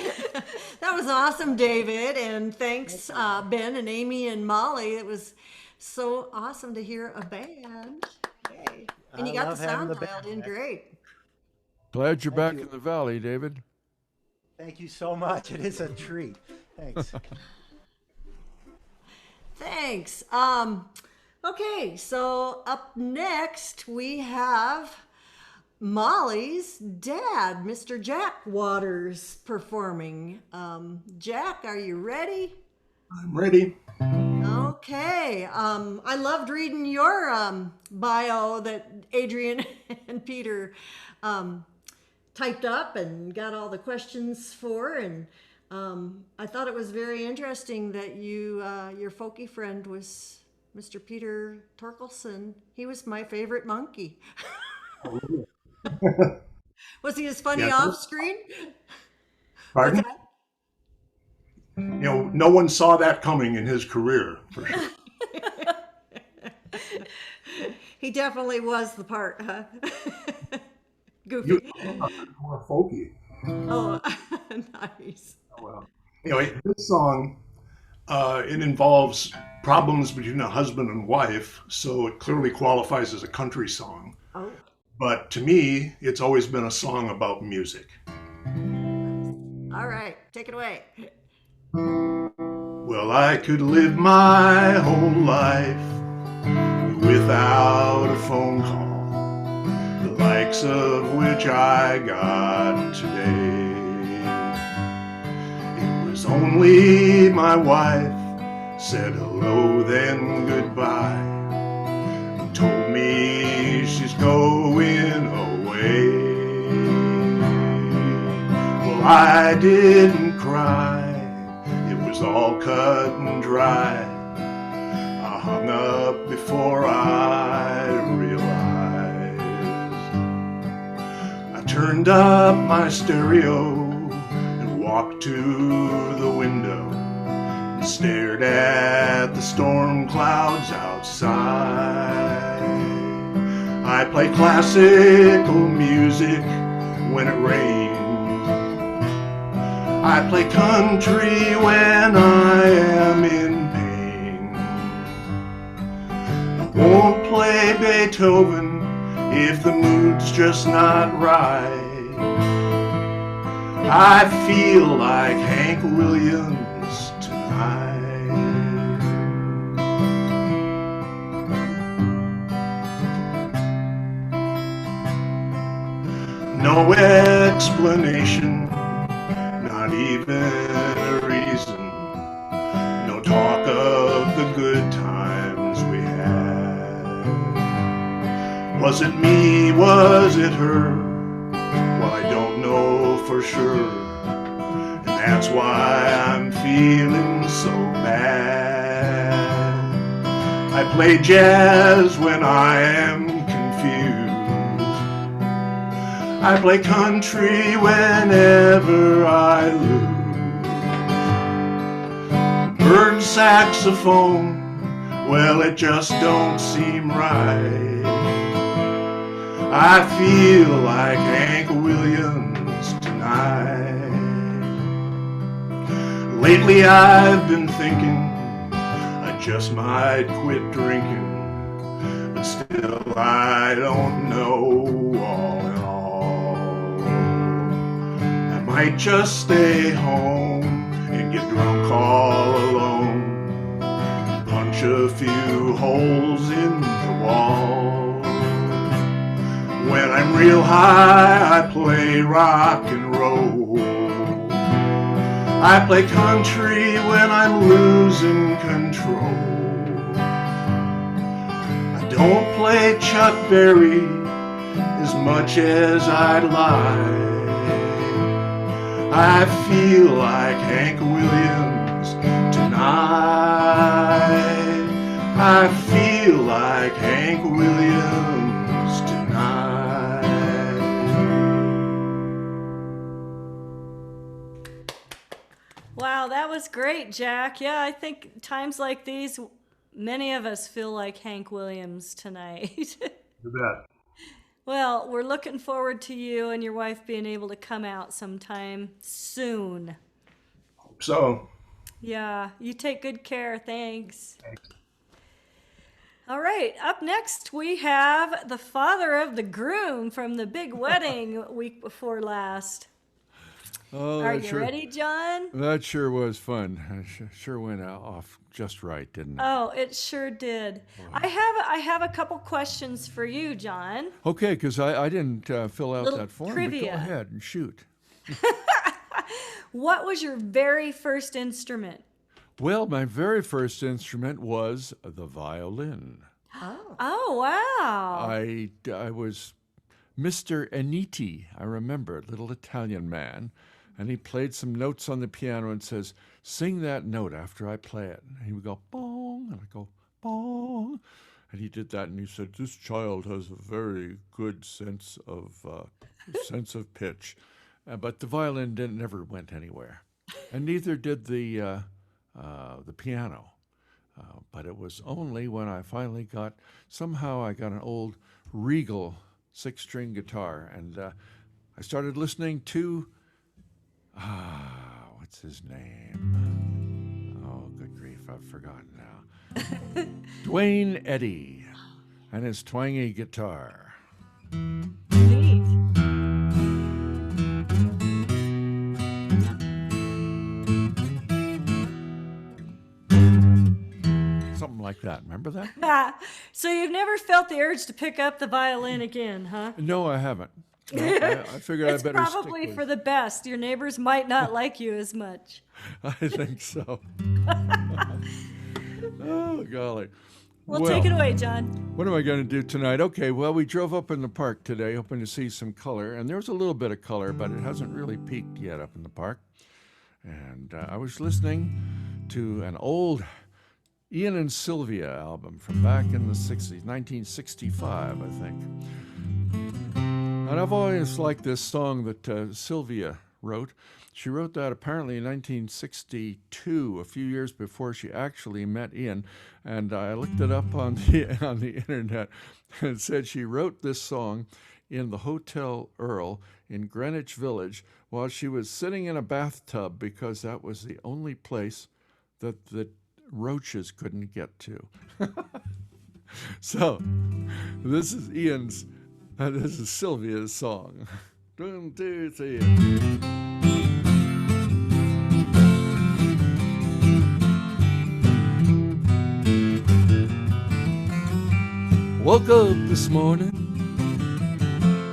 That was awesome, David, and thanks Ben and Amy and Molly. It was so awesome to hear a band. Yay. And you got the sound dialed in great. Glad you're back in the valley, David. Thank you so much. It is a treat. Thanks. Thanks. Okay, so up next we have Molly's dad, Mr. Jack Waters, performing. Jack, are you ready? I'm ready. Okay. I loved reading your bio that Adrian and Peter typed up and got all the questions for, and I thought it was very interesting that your folky friend was Mr. Peter Torkelson. He was my favorite monkey. Oh, really? Was he as funny off screen? Pardon? You know, no one saw that coming in his career, for sure. He definitely was the part, huh? Goofy. You more folky. Oh, nice. Oh, well. Anyway, this song, it involves problems between a husband and wife, so it clearly qualifies as a country song. Oh. But to me, it's always been a song about music. All right, take it away. Well, I could live my whole life without a phone call, the likes of which I got today. It was only my wife said hello, then goodbye, and told me she's going away. Well, I didn't cry, it was all cut and dry. I hung up before I realized. I turned up my stereo and walked to the window and stared at the storm clouds outside. I play classical music when it rains. I play country when I am in pain. I won't play Beethoven if the mood's just not right. I feel like Hank Williams tonight. No explanation, not even a reason. No talk of the good times we had. Was it me, was it her? Well, I don't know for sure, and that's why I'm feeling so bad. I play jazz when I am confused. I play country whenever I lose. Bird saxophone, well, it just don't seem right. I feel like Hank Williams tonight. Lately I've been thinking I just might quit drinking, but still I don't know all in all. I might just stay home and get drunk all alone, punch a few holes in the wall. When I'm real high, I play rock and roll. I play country when I'm losing control. I don't play Chuck Berry as much as I'd like. I feel like Hank Williams tonight. I feel like Hank Williams tonight. Wow, that was great, Jack. Yeah, I think times like these, many of us feel like Hank Williams tonight. You bet. Well, we're looking forward to you and your wife being able to come out sometime soon. So, Yeah, you take good care. Thanks. All right, up next we have the father of the groom from the big wedding week before last. Oh, Are that you ready, John? That sure was fun. Sure went off just right, didn't it? Oh, it sure did. I have a couple questions for you, John. Okay, because I didn't fill out Little that form. trivia. But go ahead and shoot. What was your very first instrument? Well, my very first instrument was the violin. Oh, wow. I was Mr. Aniti, I remember, a little Italian man, and he played some notes on the piano and says, "Sing that note after I play it." And he would go, "Bong," and I'd go, "Bong." And he did that, and he said, "This child has a very good sense of pitch." But the violin never went anywhere, and neither did the piano. But it was only when I finally got an old Regal 6-string guitar, and I started listening to what's his name? Oh, good grief, I've forgotten now. Dwayne Eddy and his twangy guitar. Neat. Something like that. Remember that? So you've never felt the urge to pick up the violin again, huh? No, I haven't. No, I figured I It's better probably stick for the best. Your neighbors might not like you as much. I think so. Oh, golly. Well, take it away, John. What am I going to do tonight? Okay, well, we drove up in the park today, hoping to see some color, and there was a little bit of color, but it hasn't really peaked yet up in the park. And I was listening to an old Ian and Sylvia album from back in the 60s, 1965, I think. And I've always liked this song that Sylvia wrote. She wrote that apparently in 1962, a few years before she actually met Ian. And I looked it up on the internet, and it said she wrote this song in the Hotel Earl in Greenwich Village while she was sitting in a bathtub, because that was the only place that the roaches couldn't get to. So, this is Ian's, this is Sylvia's song. 1, 2, 3. Woke up this morning,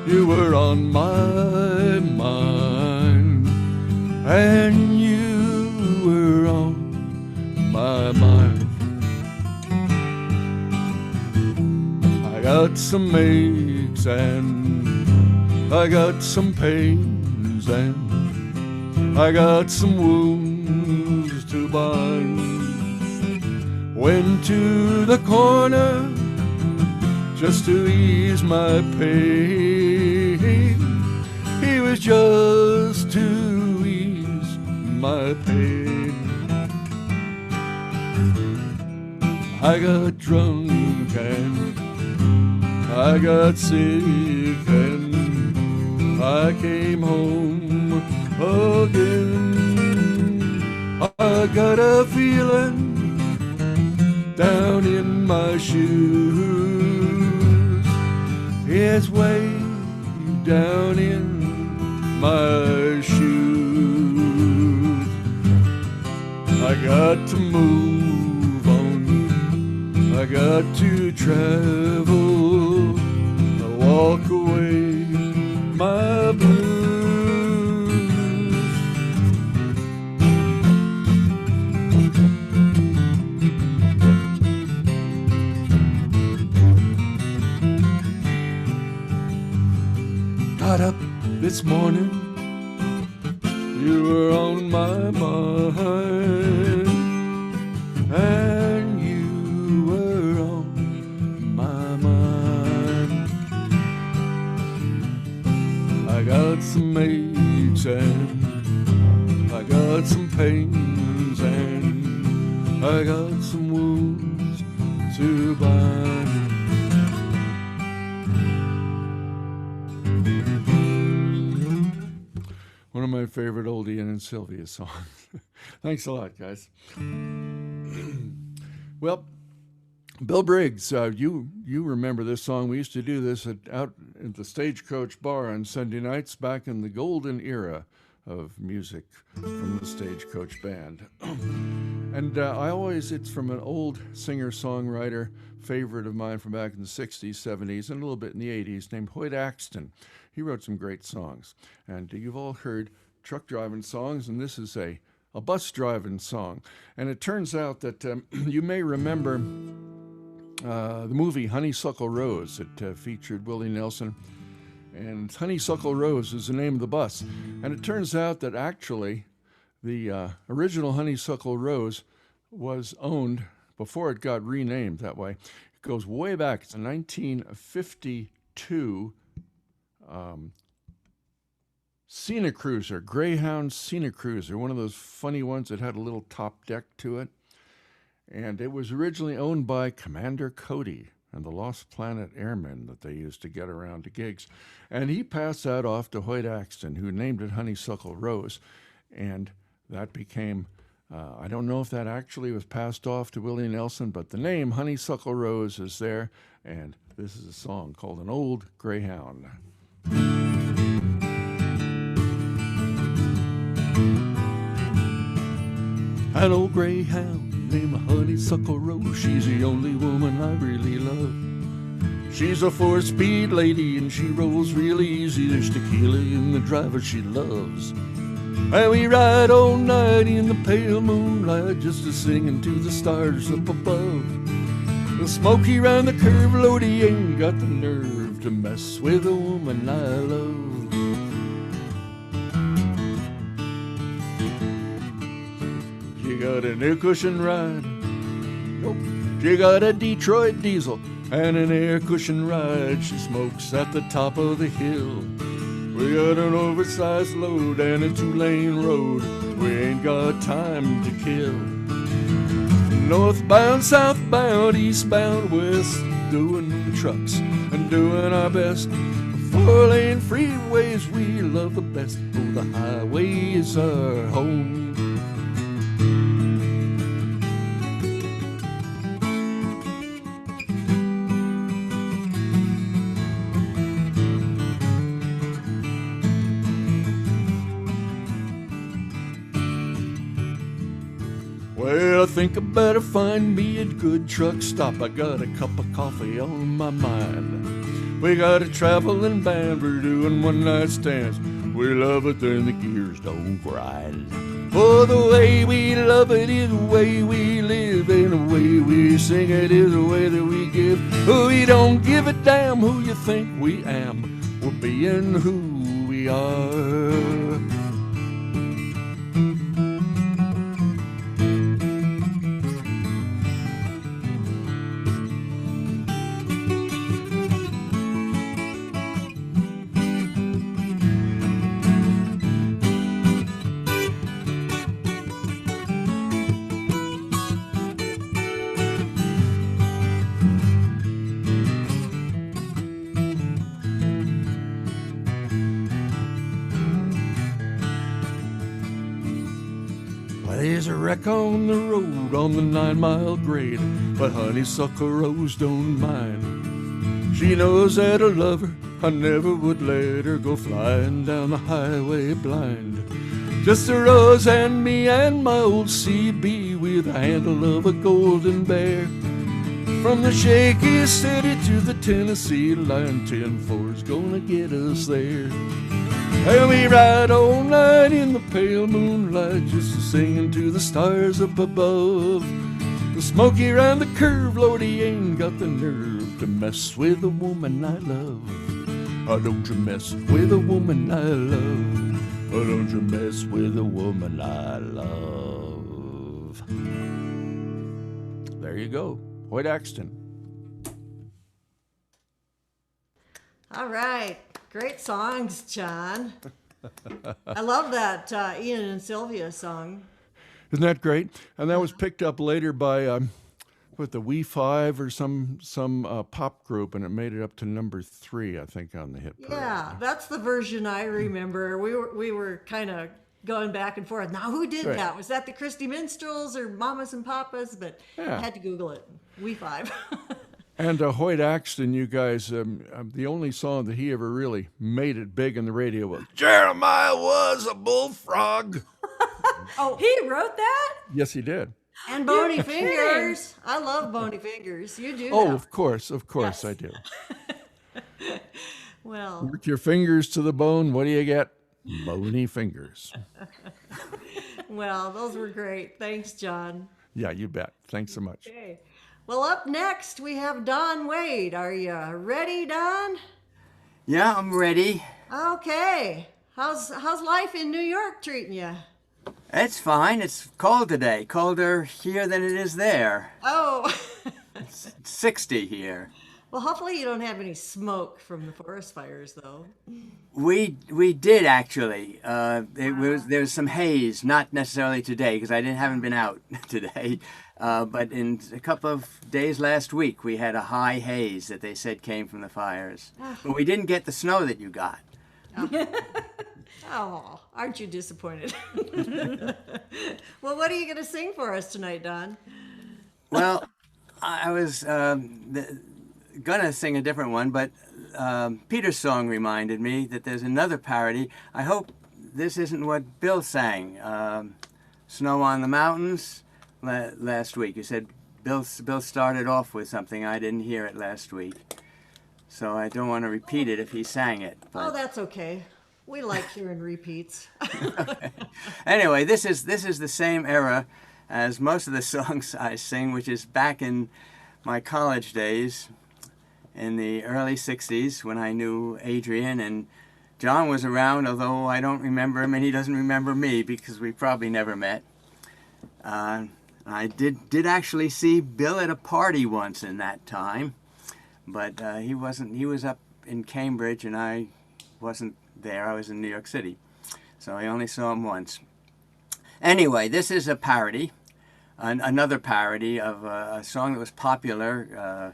you were on my mind, and you were on my mind. I got some aches and I got some pains and I got some wounds to bind. Went to the corner just to ease my pain. was just to ease my pain. I got drunk and I got sick and I came home again. I got a feeling down in my shoes. It's way down in my shoes. I got to move on. I got to travel. I walk away my blues. Got up this morning, you were on my mind, and you were on my mind. I got some aches and I got some pains and I got some wounds to bind. One of my favorite old Ian and Sylvia songs. Thanks a lot, guys. Well, Bill Briggs, you remember this song. We used to do this out at the Stagecoach Bar on Sunday nights back in the golden era of music from the Stagecoach Band. And it's from an old singer-songwriter favorite of mine from back in the 60s, 70s, and a little bit in the 80s, named Hoyt Axton. He wrote some great songs. And you've all heard truck driving songs, and this is a bus driving song. And it turns out that you may remember the movie Honeysuckle Rose. It featured Willie Nelson. And Honeysuckle Rose is the name of the bus. And it turns out that actually the original Honeysuckle Rose was owned before it got renamed that way. It goes way back. It's a 1952 Scenic Cruiser, Greyhound Scenic Cruiser, one of those funny ones that had a little top deck to it. And it was originally owned by Commander Cody and the Lost Planet Airmen that they used to get around to gigs. And he passed that off to Hoyt Axton, who named it Honeysuckle Rose. And that became, I don't know if that actually was passed off to Willie Nelson, but the name Honeysuckle Rose is there. And this is a song called An Old Greyhound. An old greyhound named Honeysuckle Rose, she's the only woman I really love. She's a 4-speed lady and she rolls real easy. There's tequila in the driver she loves. And we ride all night in the pale moonlight, just a singing to the stars up above. The Smoky round the curve, Lodi ain't got the nerve to mess with a woman I love. She got an air cushion ride. Nope. She got a Detroit diesel and an air cushion ride. She smokes at the top of the hill. We got an oversized load and a 2-lane road. We ain't got time to kill. Northbound, southbound, eastbound, west, doing trucks and doing our best. 4-lane freeways we love the best. Oh, the highway is our home. Well, I think I better find me a good truck stop. I got a cup of coffee on my mind. We got a traveling band, we're doing one-night stands. We love it, then the gears don't grind. Oh, the way we love it is the way we live, and the way we sing it is the way that we give. Oh, we don't give a damn who you think we am. We're being who we are. wreck on the road on the 9-mile grade, but Honeysuckle Rose don't mind. She knows that a lover, I never would let her go flying down the highway blind. Just a rose and me and my old CB with a handle of a golden bear. From the shaky city to the Tennessee line, 10-4's gonna get us there. And we ride all night in the pale moonlight, just singing to the stars up above. The Smoky round the curve, Lord, he ain't got the nerve to mess with a woman I love. Oh, don't you mess with a woman I love. Oh, don't you mess with a woman I love. There you go. Hoyt Axton. All right. Great songs, John. I love that Ian and Sylvia song. Isn't that great? And that was picked up later by with the We Five or some pop group, and it made it up to number 3, I think, on the hit parade. Yeah, that's the version I remember. We were kind of going back and forth. Now, who did Right. that? Was that the Christy Minstrels or Mamas and Papas? But Yeah. I had to Google it. We Five. And Hoyt Axton, you guys, the only song that he ever really made it big in the radio was Jeremiah Was a Bullfrog. Oh, He wrote that? Yes, he did. and Bony Fingers. I love Bony Fingers. You do. Oh, know. of course, Yes. I do. Well, Work your fingers to the bone. What do you get? Bony fingers. well, those were great. Thanks, John. Yeah, you bet. Thanks so much. Okay. Well, up next we have Don Wade. Are you ready, Don? Yeah, I'm ready. Okay. How's life in New York treating you? It's fine. It's cold today. Colder here than it is there. Oh. It's 60 here. Well, hopefully you don't have any smoke from the forest fires, though. We did actually. There was some haze, not necessarily today because I haven't been out today. But in a couple of days last week, we had a high haze that they said came from the fires. But we didn't get the snow that you got. Oh, aren't you disappointed? Well, what are you going to sing for us tonight, Don? Well, I was gonna sing a different one, but Peter's song reminded me that there's another parody. I hope this isn't what Bill sang. Snow on the Mountains last week. You said Bill started off with something. I didn't hear it last week, so I don't want to repeat it if he sang it. Oh, that's okay. We like hearing repeats. Okay. Anyway, this is the same era as most of the songs I sing, which is back in my college days in the early 60s when I knew Adrian, and John was around, although I don't remember him and he doesn't remember me because we probably never met. I did actually see Bill at a party once in that time, but he was up in Cambridge and I wasn't there. I was in New York City, so I only saw him once. Anyway, this is a parody, another parody of a song that was popular,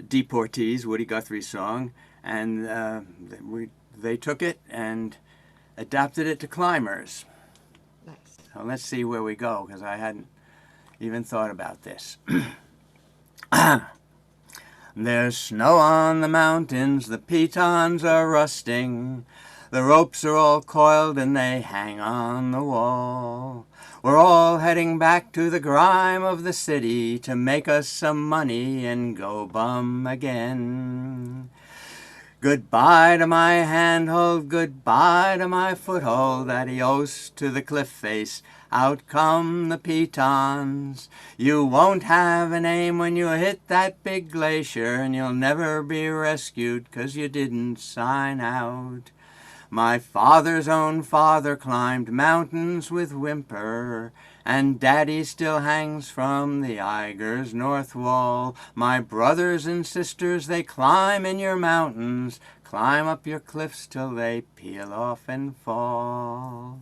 Deportees, Woody Guthrie's song, and they took it and adapted it to Climbers. Nice. So let's see where we go, because I hadn't even thought about this. There's snow on the mountains, the pitons are rusting, the ropes are all coiled and they hang on the wall. We're all heading back to the grime of the city to make us some money and go bum again. Goodbye to my handhold, goodbye to my foothold, adios to the cliff face, out come the pitons. You won't have a name when you hit that big glacier, and you'll never be rescued 'cause you didn't sign out. My father's own father climbed mountains with Whimper, and Daddy still hangs from the Eiger's north wall. My brothers and sisters, they climb in your mountains, climb up your cliffs till they peel off and fall.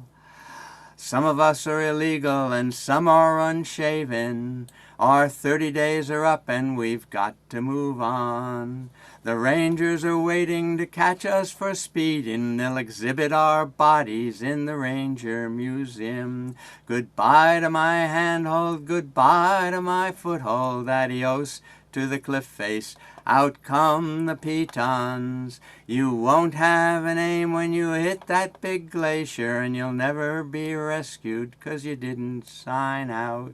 Some of us are illegal and some are unshaven. Our 30 days are up and we've got to move on. The rangers are waiting to catch us for speeding. They'll exhibit our bodies in the Ranger Museum. Goodbye to my handhold, goodbye to my foothold. Adios to the cliff face. Out come the pitons. You won't have an aim when you hit that big glacier, and you'll never be rescued 'cause you didn't sign out.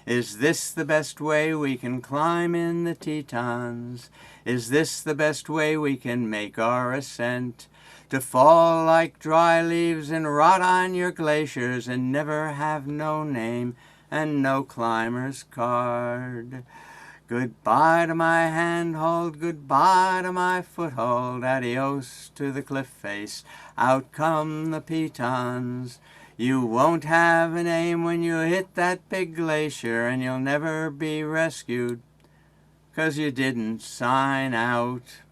Is this the best way we can climb in the Tetons? Is this the best way we can make our ascent? To fall like dry leaves and rot on your glaciers and never have no name and no climber's card. Goodbye to my handhold, goodbye to my foothold, adios to the cliff face. Out come the pitons. You won't have an aim when you hit that big glacier, and you'll never be rescued 'cause you didn't sign out.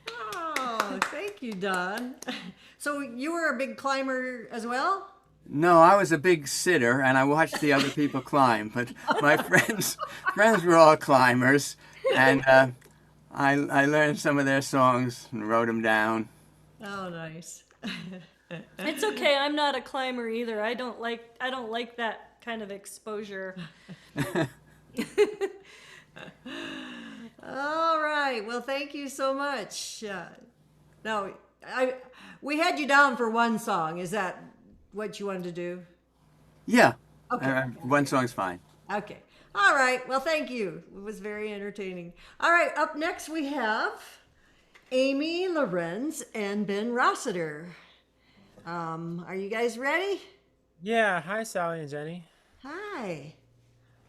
Oh, thank you, Don. So you were a big climber as well? No, I was a big sitter, and I watched the other people climb. But my friends were all climbers, and I learned some of their songs and wrote them down. Oh, nice. It's okay. I'm not a climber either. I don't like that kind of exposure. All right. Well, thank you so much. No, we had you down for one song. Is that what you wanted to do? Yeah. Okay. One song's fine. Okay. All right. Well, thank you. It was very entertaining. All right. Up next, we have Amy Lorenz and Ben Rossiter. Are you guys ready? Yeah. Hi, Sally and Jenny. Hi.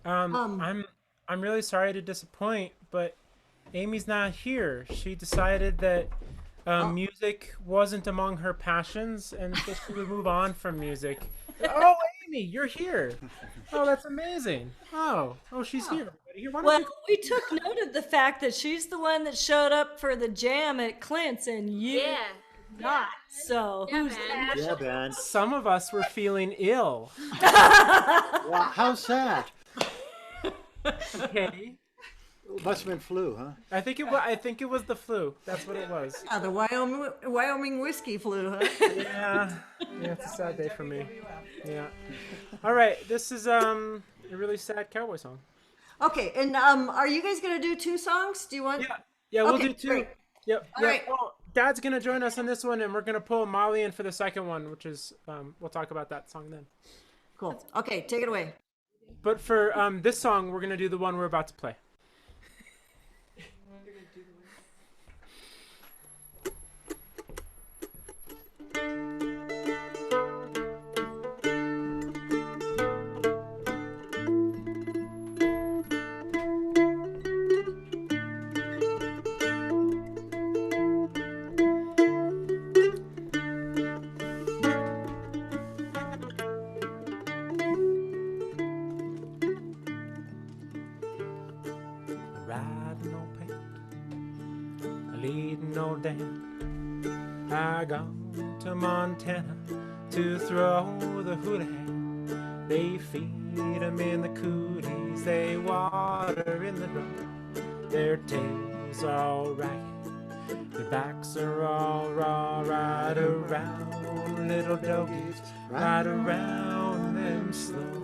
I'm really sorry to disappoint, but Amy's not here. She decided that music wasn't among her passions, and that she would move on from music. Oh, Amy, you're here. Oh, that's amazing. Oh, she's here. Well, we took note of the fact that she's the one that showed up for the jam at Clint's, and you not. So who's that? Yeah, Ben. Some of us were feeling ill. Wow, how sad. Okay. Must have been flu, huh? I think it was the flu. That's what it was. Yeah, the Wyoming whiskey flu, huh? Yeah, it's a sad day for me. Yeah. All right, this is a really sad cowboy song. Okay, and are you guys gonna do two songs? Do you want? Yeah, we'll Okay, do two. great. Yep. All right. Oh, Dad's gonna join us on this one, and we're gonna pull Molly in for the second one, which is we'll talk about that song then. Cool. Okay, take it away. But for this song, we're gonna do the one we're about to play. Riding on paint, leading old Dan. I gone to Montana to throw the hootenanny. They feed 'em in the cooties, they water in the drum. Their tails are all ragged, their backs are all raw. Ride around, little doggies, ride around them slow.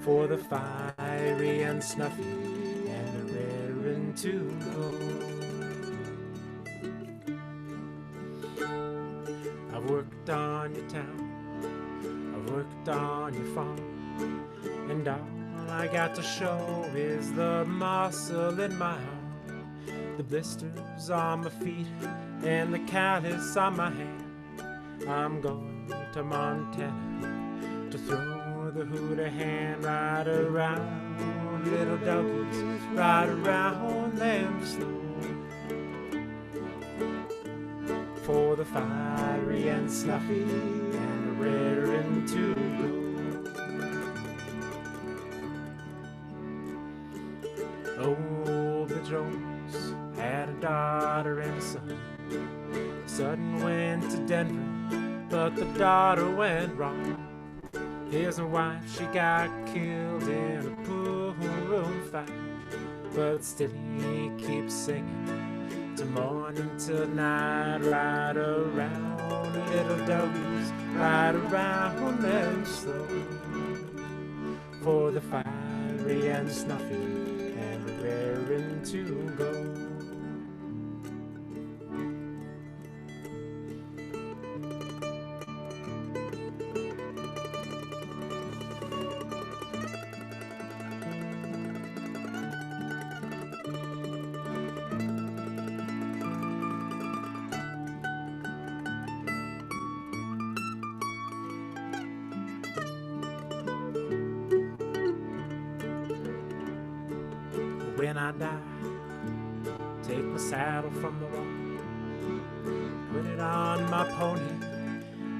For the fiery and snuffy and the raring to go. I've worked on your town, I've worked on your farm, and all I got to show is the muscle in my arm, the blisters on my feet, and the callus on my hand. I'm going to Montana to throw the hootenanny. Ride around, little doggies, ride around them slow. For the fiery and snuffy and the raring to go. Old Jones had a daughter and a son. son went to Denver, but the daughter went wrong. His wife, she got killed in a pool room fight, but still he keeps singing till morning till night. Ride around, little doggies, ride around them slow, for the fiery and snuffy and raring to go. When I die, take my saddle from the wall, put it on my pony,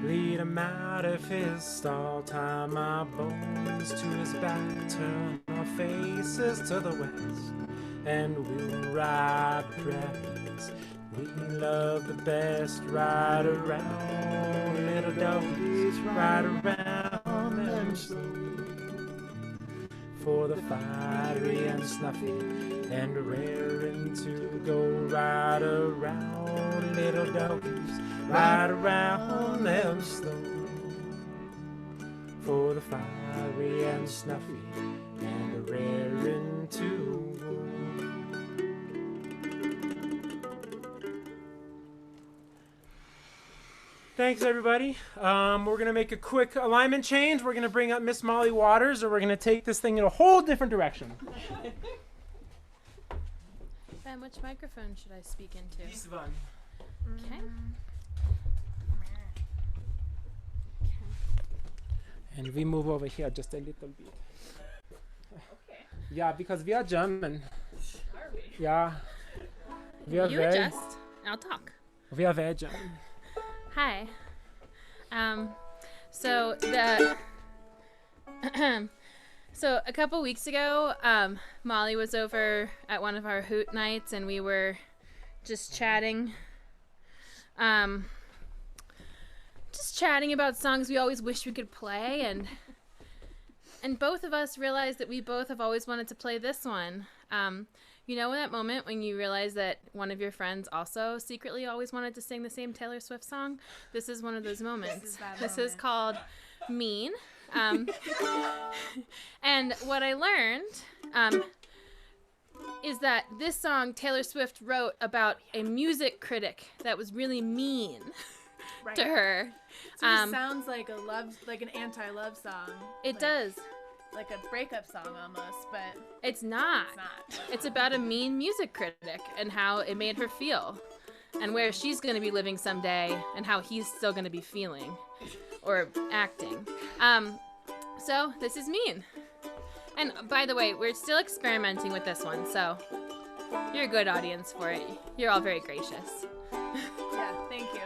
lead him out of his stall, tie my bones to his back, turn our faces to the west, and we'll ride prairies we love the best. Ride around, little doggies, ride around them slow, for the fiery and snuffy and raring to go. Ride around, little doggies, ride around them slow, for the fiery and snuffy and raring to go. Thanks, everybody. We're going to make a quick alignment change. We're going to bring up Miss Molly Waters, or we're going to take this thing in a whole different direction. Ben, which microphone should I speak into? This one. Okay. And we move over here just a little bit. Okay. Yeah, because we are German. Are we? Yeah. We are You very, adjust. I'll talk. we are very German. Hi. So the so a couple weeks ago, Molly was over at one of our Hoot nights, and we were just chatting. Just chatting about songs we always wish we could play, and both of us realized that we both have always wanted to play this one. You know, in that moment when you realize that one of your friends also secretly always wanted to sing the same Taylor Swift song? This is one of those moments. This is called Mean. And what I learned is that this song Taylor Swift wrote about a music critic that was really mean Right. to her. So it sounds like an anti-love song. It does. Like a breakup song almost, but It's not. it's not. It's about a mean music critic and how it made her feel, and where she's going to be living someday, and how he's still going to be feeling or acting. So this is Mean. And by the way, we're still experimenting with this one, so you're a good audience for it. You're all very gracious. Yeah, thank you.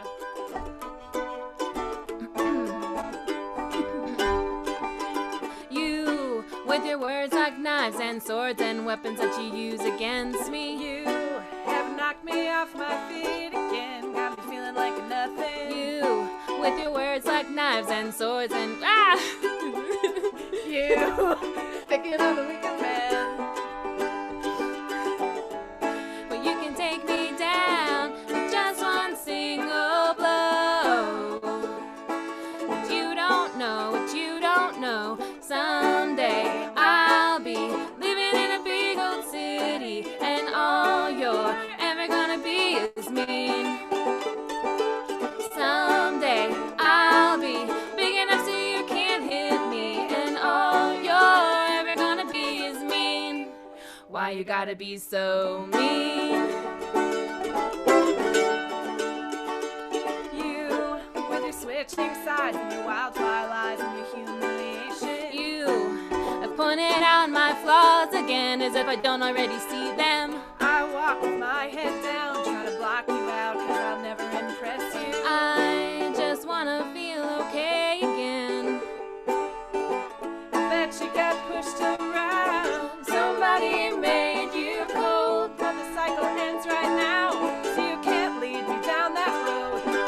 You, with your words like knives and swords and weapons that you use against me. You have knocked me off my feet again, got me feeling like nothing. You, with your words like knives and swords and You picking on the weekend man. Well, you can take me down with just one single blow. What you don't know, someday I'll be living in a big old city, and all you're ever gonna be is mean. Someday I'll be big enough so you can't hit me, and all you're ever gonna be is mean. Why you gotta be so mean? You, with your switching sides and your wild twilights and your humiliation. You have pointed out my flaws again, as if I don't already see them. I walk with my head down, try to block you out, cause I'll never impress you. I just wanna feel okay again. I bet you got pushed around. Somebody made you cold, but the cycle ends right now, so you can't lead me down that road.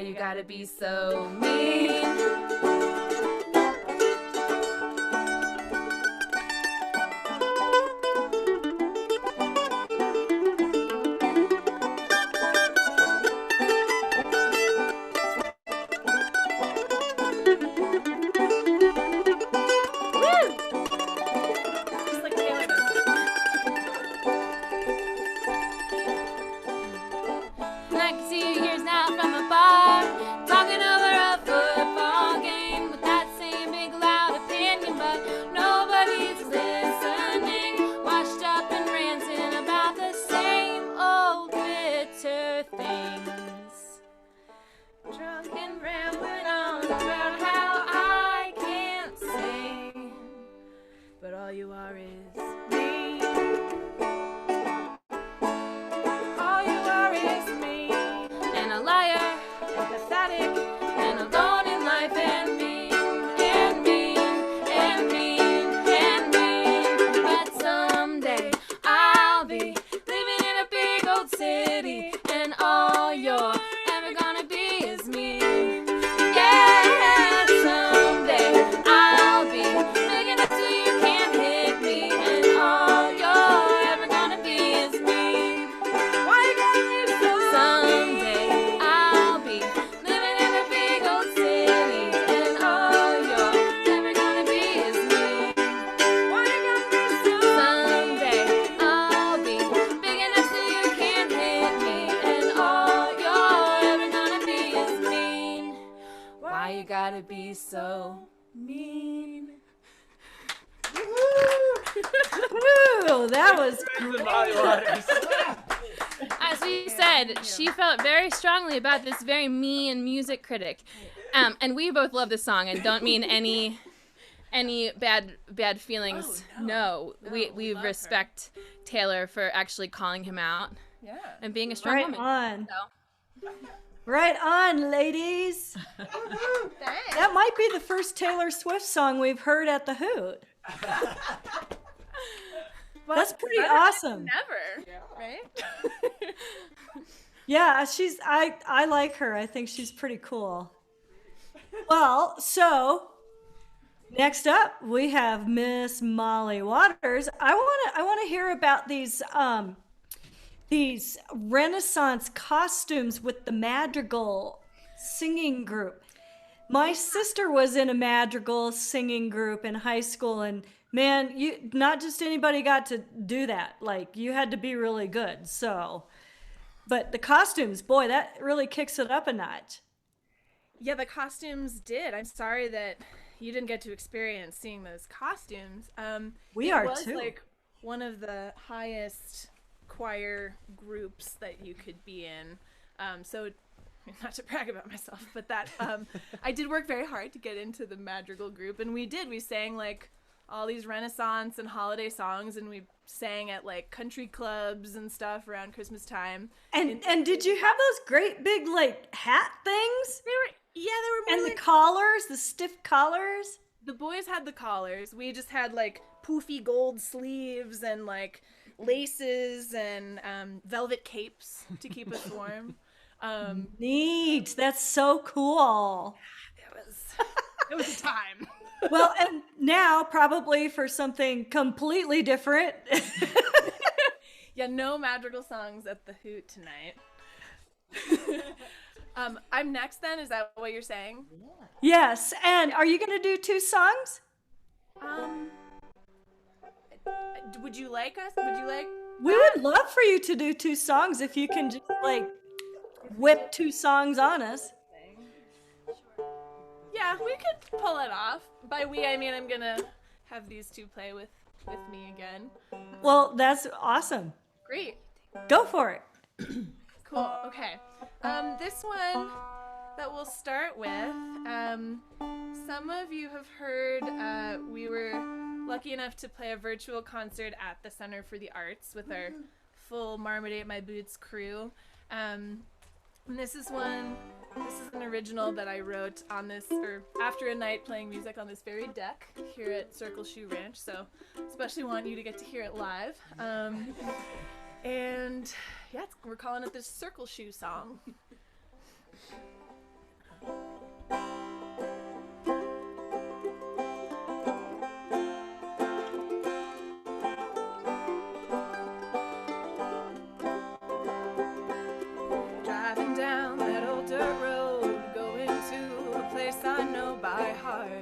you gotta be so mean? Just like Taylor does it. And I can see you years now from a bar, talking over a football game with that same big loud opinion, but nobody's listening. Washed up and ranting about the same old bitter things. Drunk and rambling on about how I can't sing, but all you are is me. All you are is me, and a liar, and pathetic, and alone in life, and mean, and mean, and mean, and mean. But someday I'll be living in a big old city, and all you're ever gonna be is me. Yeah, someday I'll be big enough so you can't hit me, and all you're ever gonna be is me. Why you gotta be so someday I'll be living in a big old city, and all you're ever gonna be is me. Why you gotta be so someday I'll be big enough so you can't hit me, and all you're ever gonna be is mean. Why you gotta be so mean? Woo, that was As we said, she felt very strongly about this very mean music critic, and we both love this song and don't mean any bad feelings. No, we respect Taylor for actually calling him out. Yeah. And being a strong right woman. on. So. Right on, ladies. That might be the first Taylor Swift song we've heard at the Hoot. That's pretty awesome. Never, right? Yeah, I like her. I think she's pretty cool. Well, so next up we have Miss Molly Waters. I want to hear about these Renaissance costumes with the madrigal singing group. My sister was in a madrigal singing group in high school, and man, not just anybody got to do that. Like, you had to be really good. So, but the costumes, boy, that really kicks it up a notch. Yeah, the costumes did. I'm sorry that you didn't get to experience seeing those costumes. We it are was too. Like one of the highest choir groups that you could be in. So, not to brag about myself, but that I did work very hard to get into the madrigal group, and we sang like all these Renaissance and holiday songs, and we sang at like country clubs and stuff around Christmas time. And did you have those great big like hat things? They were more and the collars, the stiff collars. The boys had the collars. We just had like poofy gold sleeves and like laces and velvet capes to keep us warm. Neat. That's so cool. It was a time. Well, and now probably for something completely different. Yeah, no madrigal songs at the Hoot tonight. I'm next then, is that what you're saying? Yes, and are you going to do 2 songs? Would you like us? Would you like? We would love for you to do 2 songs if you can just like whip 2 songs on us. Yeah, we could pull it off. By we, I mean I'm gonna have these 2 play with me again. Well, that's awesome. Great. Go for it. Cool. Okay. This one that we'll start with. Some of you have heard we were lucky enough to play a virtual concert at the Center for the Arts with our full Marmaday My Boots crew. And this is an original that I wrote on this, or after a night playing music on this very deck here at Circle Shoe Ranch. So especially want you to get to hear it live. And yeah, we're calling it the Circle Shoe song. driving down that old dirt road, going to a place I know by heart.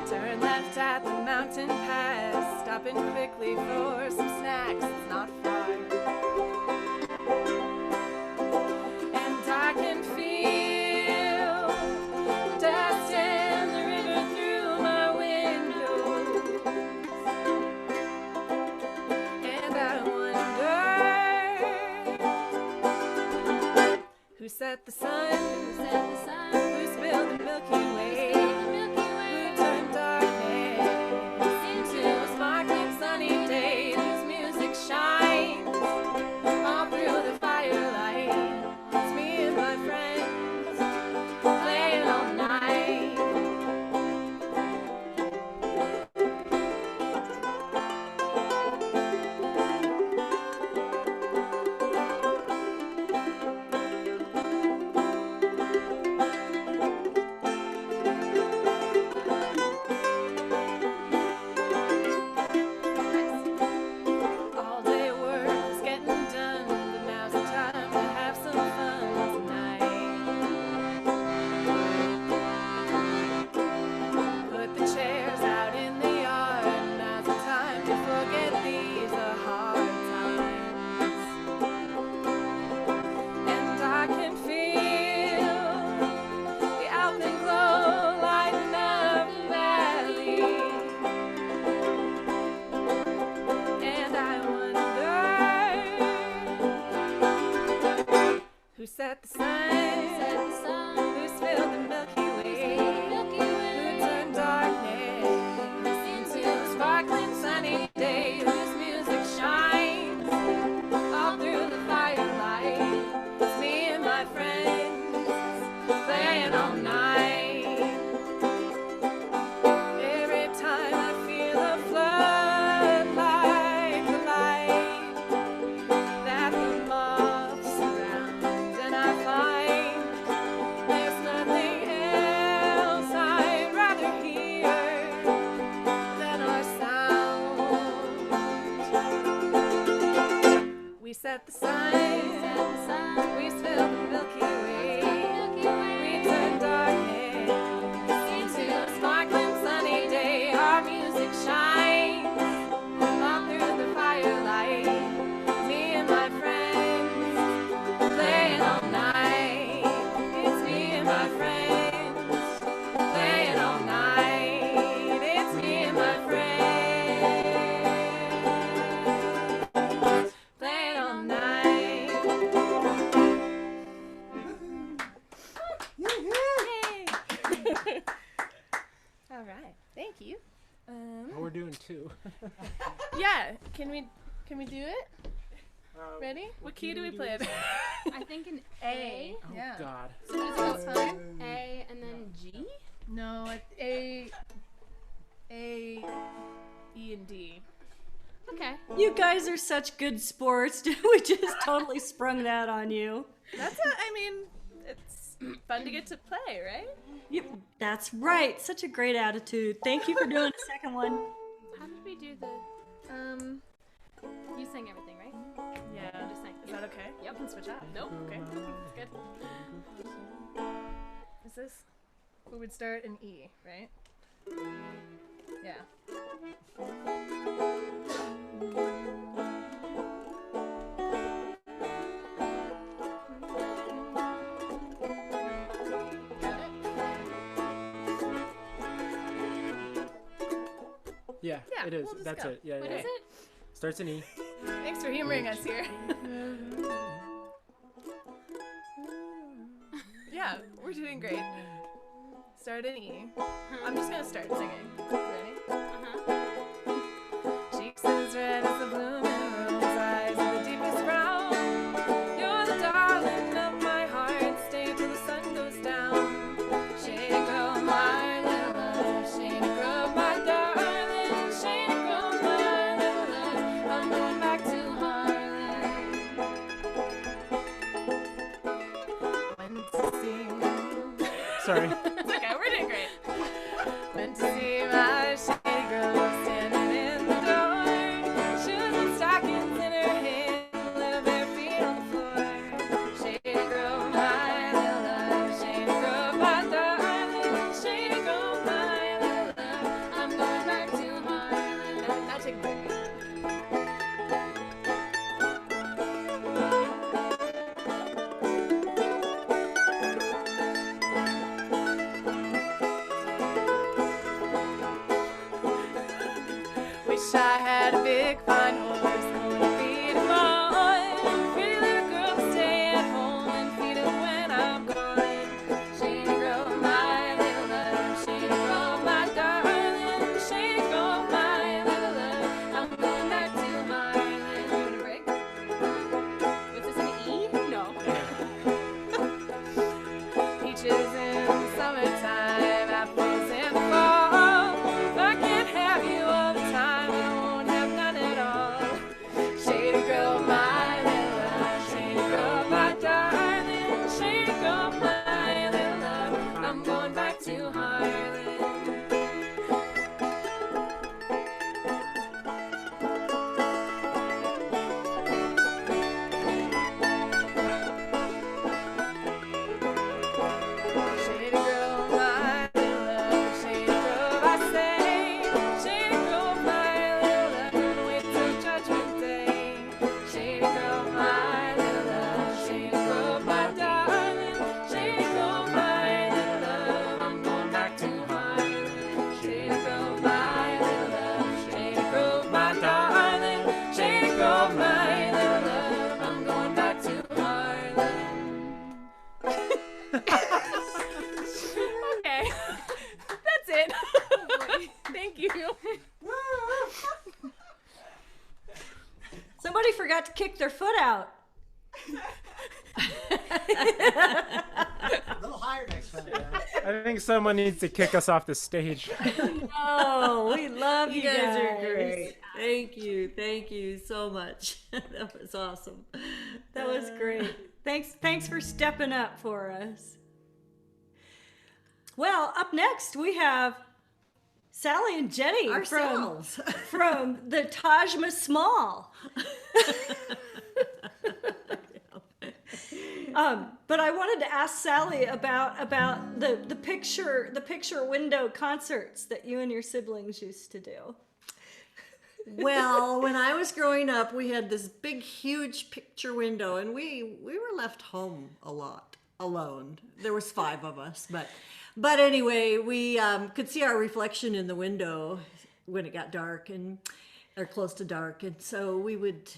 Turn left at the mountain pass, stopping quickly for some snacks, it's not far. And I can feel dust and the river through my window. And I wonder who set the sun, who spilled the Milky Way, who turned darkness into a sparkling sunny day, whose music shines all through the firelight. It's me and my friends playing all night. All day work is getting done, but now's the time to have some fun tonight. Put the chairs out in the yard, now's the time to forget these are hard times. And I can feel the alpenglow lighting up the valley. And I wonder who set the sun, who spilled the Milky Way, who turned darkness into a sparkling sunny day, whose music shines all through the firelight. It's me and my friends playing all night. Every time I feel a flood like the light that the moths surround, and I find there's nothing else I'd rather hear than our sound. We set the sun, we spill the Milky Way, we turn darkness into a sparkling sunny day. Our music shines all through the firelight. Me and my friends playing all night. It's me and my friends playing all night. It's me and my friends playing all night. Yay! All right, thank you. Oh, we're doing two. Yeah, can we do it? Ready? What key do we play it? I think an A. Oh, Yeah. God. So what is it this time? A and then G? No, it's A, E, and D. Okay. You guys are such good sports. We just totally sprung that on you. I mean, it's fun to get to play, right? That's right. Such a great attitude. Thank you for doing the second one. How did we do the? You sang everything, right? Yeah. I just sang. Is that okay? Yep. We can switch out. Nope. Okay. It's good. Is this? We would start in E, right? Yeah. Yeah, Yeah, it is. we'll just That's go. it. Yeah, What yeah. is it? Starts in E. Thanks for humoring us here. Yeah, we're doing great. Start in E. I'm just gonna start singing. Ready? Cheeks as red as the blooming rose, eyes of the deepest brown. You're the darling of my heart. Stay till the sun goes down. Shady girl, my little love. Shady girl, my darling. Shady girl, my little love. I'm going back to Harlan. Went to see. Sorry. It's okay, we're doing great. Went to see my shady girl standing in the door. Shoes and stockings in her Somebody forgot to kick their foot out. A little higher next time. I think someone needs to kick us off the stage. Oh, we love you guys are great. Thank you so much. That was awesome. That was great. Thanks for stepping up for us. Well, up next we have Sally and Jenny Ourselves. from the Taj Mahal. But I wanted to ask Sally about the picture window concerts that you and your siblings used to do. Well, when I was growing up, we had this big, huge picture window, and we were left home a lot alone. There was 5 of us, but anyway, we could see our reflection in the window when it got dark or close to dark, and so we would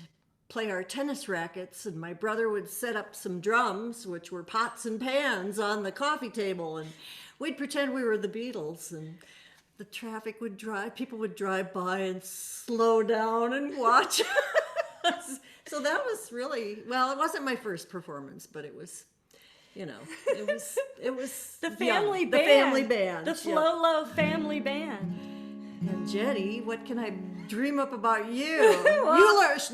play our tennis rackets, and my brother would set up some drums, which were pots and pans, on the coffee table, and we'd pretend we were the Beatles, and the traffic would people would drive by and slow down and watch us. So that was really, well, it wasn't my first performance, but it was, it was the family band. The family band. The Flolo family band. And Jenny, what can I dream up about you?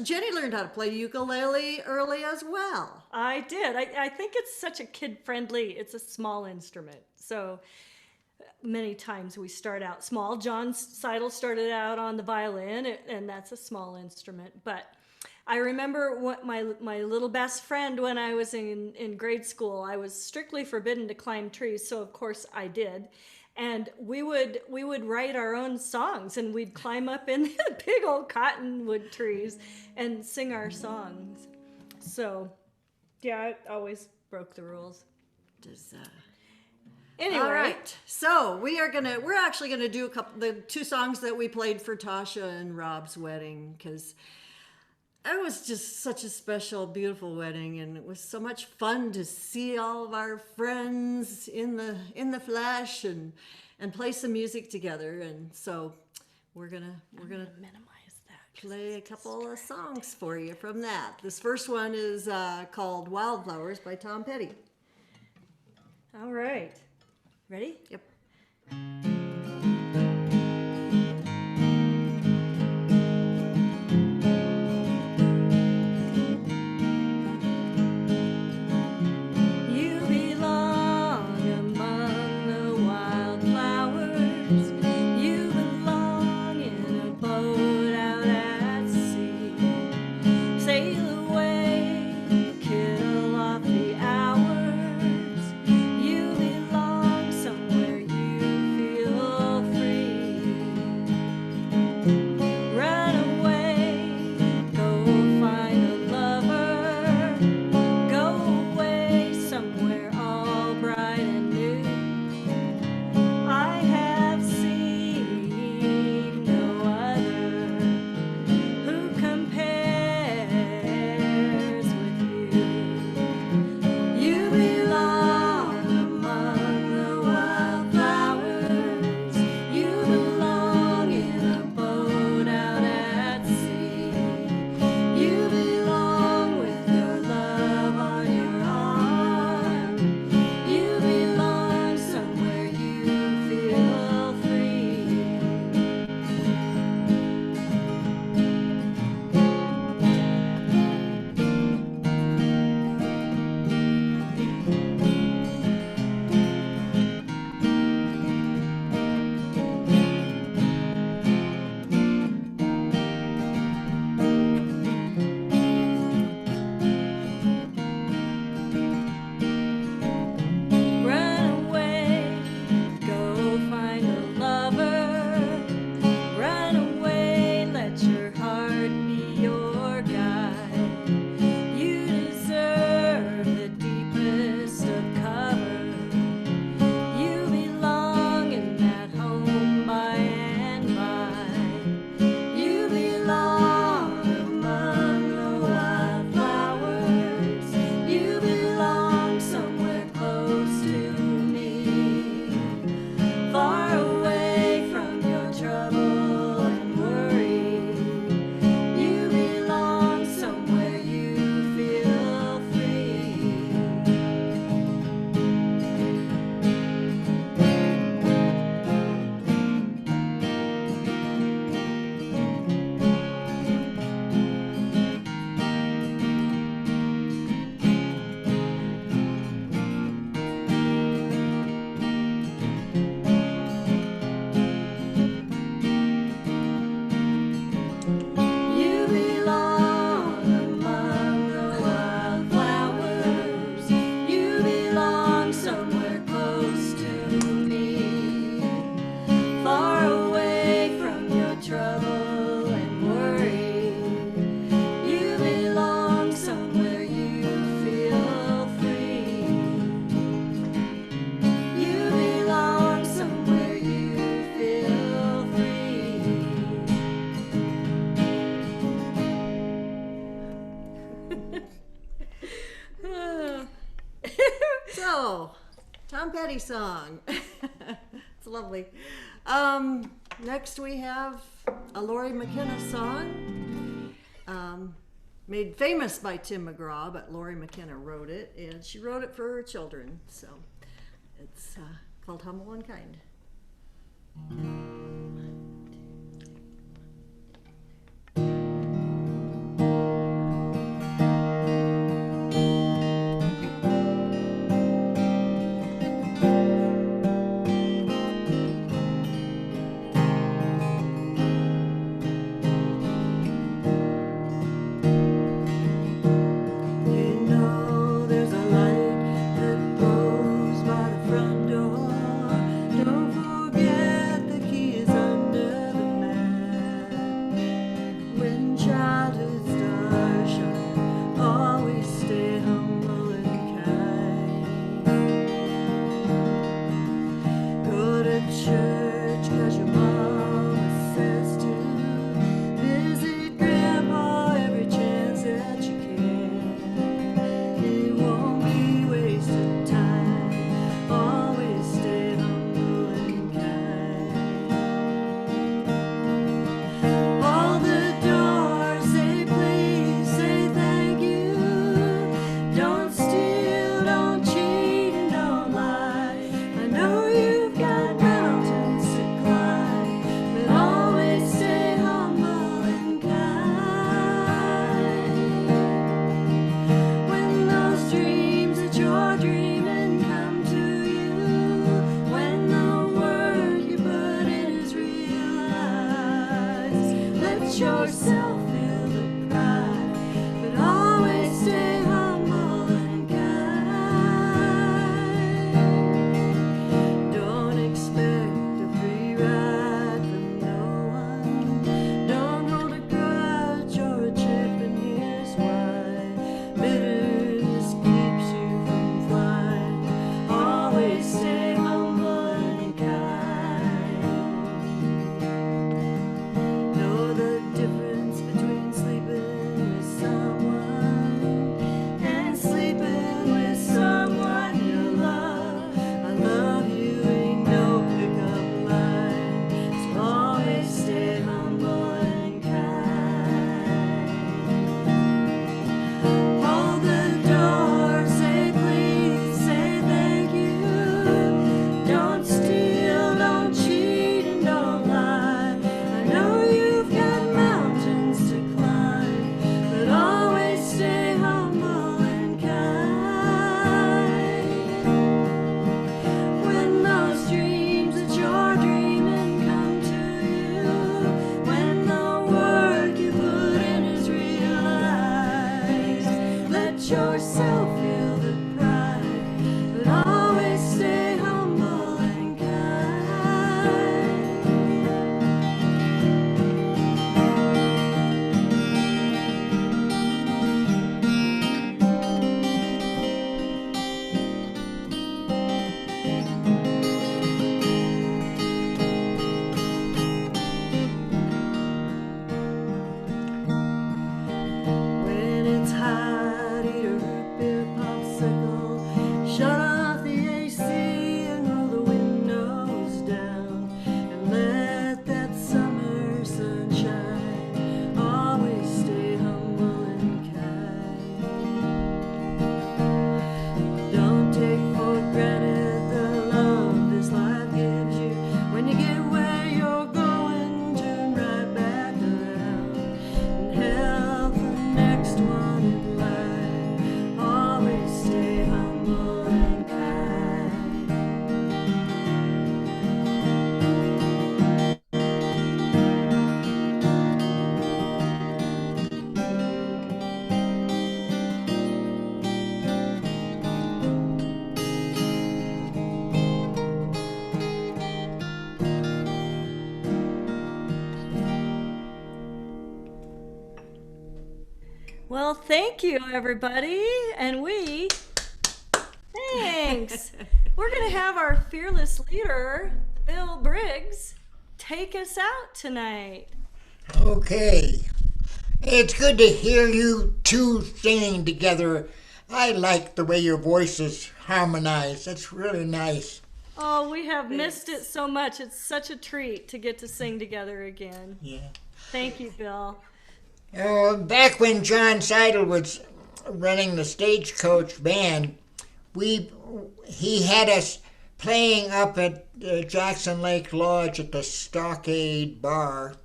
Jenny learned how to play ukulele early as well. I did. I think it's such a kid-friendly, it's a small instrument. So many times we start out small. John Seidel started out on the violin, and that's a small instrument. But I remember what my little best friend, when I was in grade school, I was strictly forbidden to climb trees, so of course I did. And we would write our own songs, and we'd climb up in the big old cottonwood trees and sing our songs. So, yeah, I always broke the rules. Anyway, all right. So we're actually gonna do the 2 songs that we played for Tasha and Rob's wedding, because it was just such a special, beautiful wedding, and it was so much fun to see all of our friends in the flesh and play some music together. And so we're gonna minimize that. Play a couple of songs for you from that. This first one is called "Wildflowers" by Tom Petty. All right. Ready? Yep. Feel So, Tom Petty song. It's lovely. Next we have a Lori McKenna song, made famous by Tim McGraw, but Lori McKenna wrote it, and she wrote it for her children. So it's called Humble and Kind. Well, thank you, everybody. And thanks. We're going to have our fearless leader, Bill Briggs, take us out tonight. Okay. It's good to hear you two singing together. I like the way your voices harmonize. That's really nice. Oh, we have missed it so much. It's such a treat to get to sing together again. Yeah. Thank you, Bill. Back when John Seidel was running the Stagecoach Band, he had us playing up at Jackson Lake Lodge at the Stockade Bar,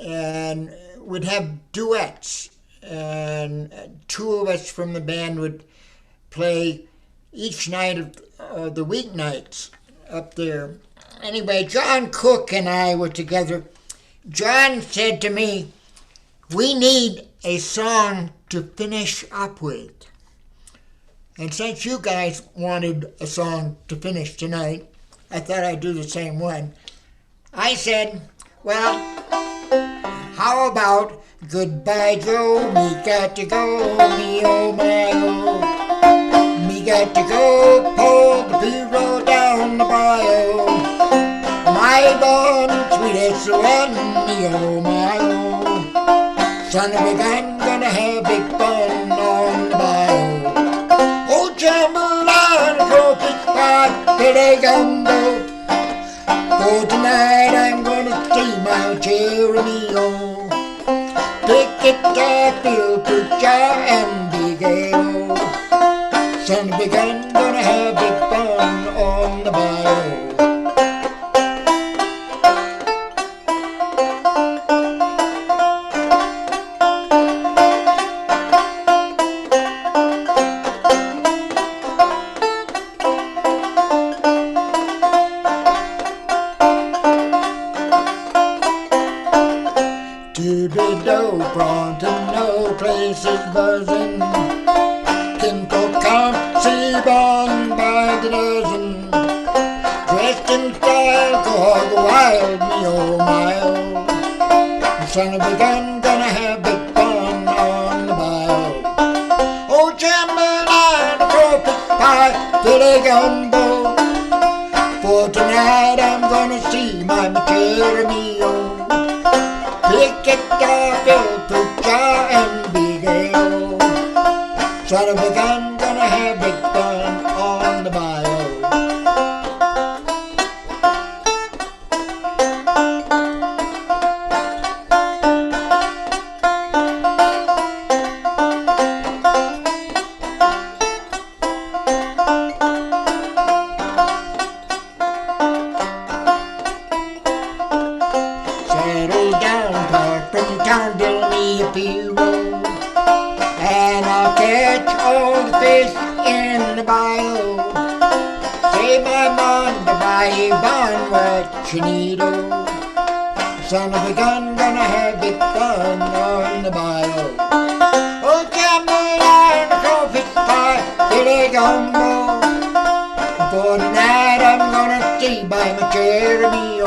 and we'd have duets, and two of us from the band would play each night of the weeknights up there. Anyway, John Cook and I were together. John said to me, "We need a song to finish up with." And since you guys wanted a song to finish tonight, I thought I'd do the same one. I said, well, how about Goodbye Joe, me got to go, me oh my oh. Me got to go, pull the bureau down the bayou. My born sweetest one, me oh my oh. Son of a gun, gonna have big fun on the bayou. Oh, jambalaya, tropic spot, pity gumbo. For tonight I'm gonna see my Jeremy O. Pick it up, Bill Percha and Big A.O. Son of a gun, gonna have big fun on the bayou. Do-be-do, Pronto, places buzzing. Kinfolk come, see-bong by the dozen. Dressed in style, go hog wild, me oh my oh. Son of a gun, gonna have big fun on the bayou. Oh, jambalaya, tropic pie, filet gumbo. For tonight I'm gonna see my Jeremy O. Pick it up, Bill Percha and Big A.O. Son of a gun, gonna have big fun on the bayou. Settle down, park from town, build me a pirogue, and I'll catch all the fish in the bayou. Say my man to buy a bond, what you need, oh. Son of a gun, gonna have big fun on the bayou. Oh, jambalaya, crawfish pie, filet gumbo. For tonight I'm gonna see by my Jeremy O.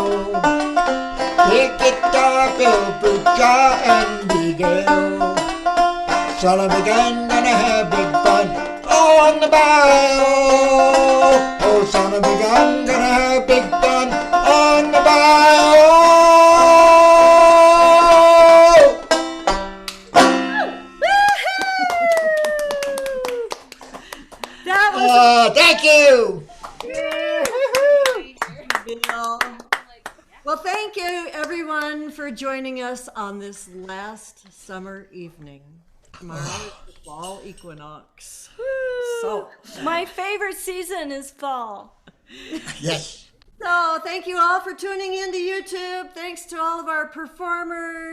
Pick it up, Bill Percha and Big A.O. Son of a gun, gonna have big fun on the bayou. Oh, son of a gun, gonna have big fun on the bayou. That was Thank you. Bill. Well, thank you everyone for joining us on this last summer evening. Tomorrow is the fall equinox. So, my favorite season is fall. Yes. so thank you all for tuning into YouTube. Thanks to all of our performers.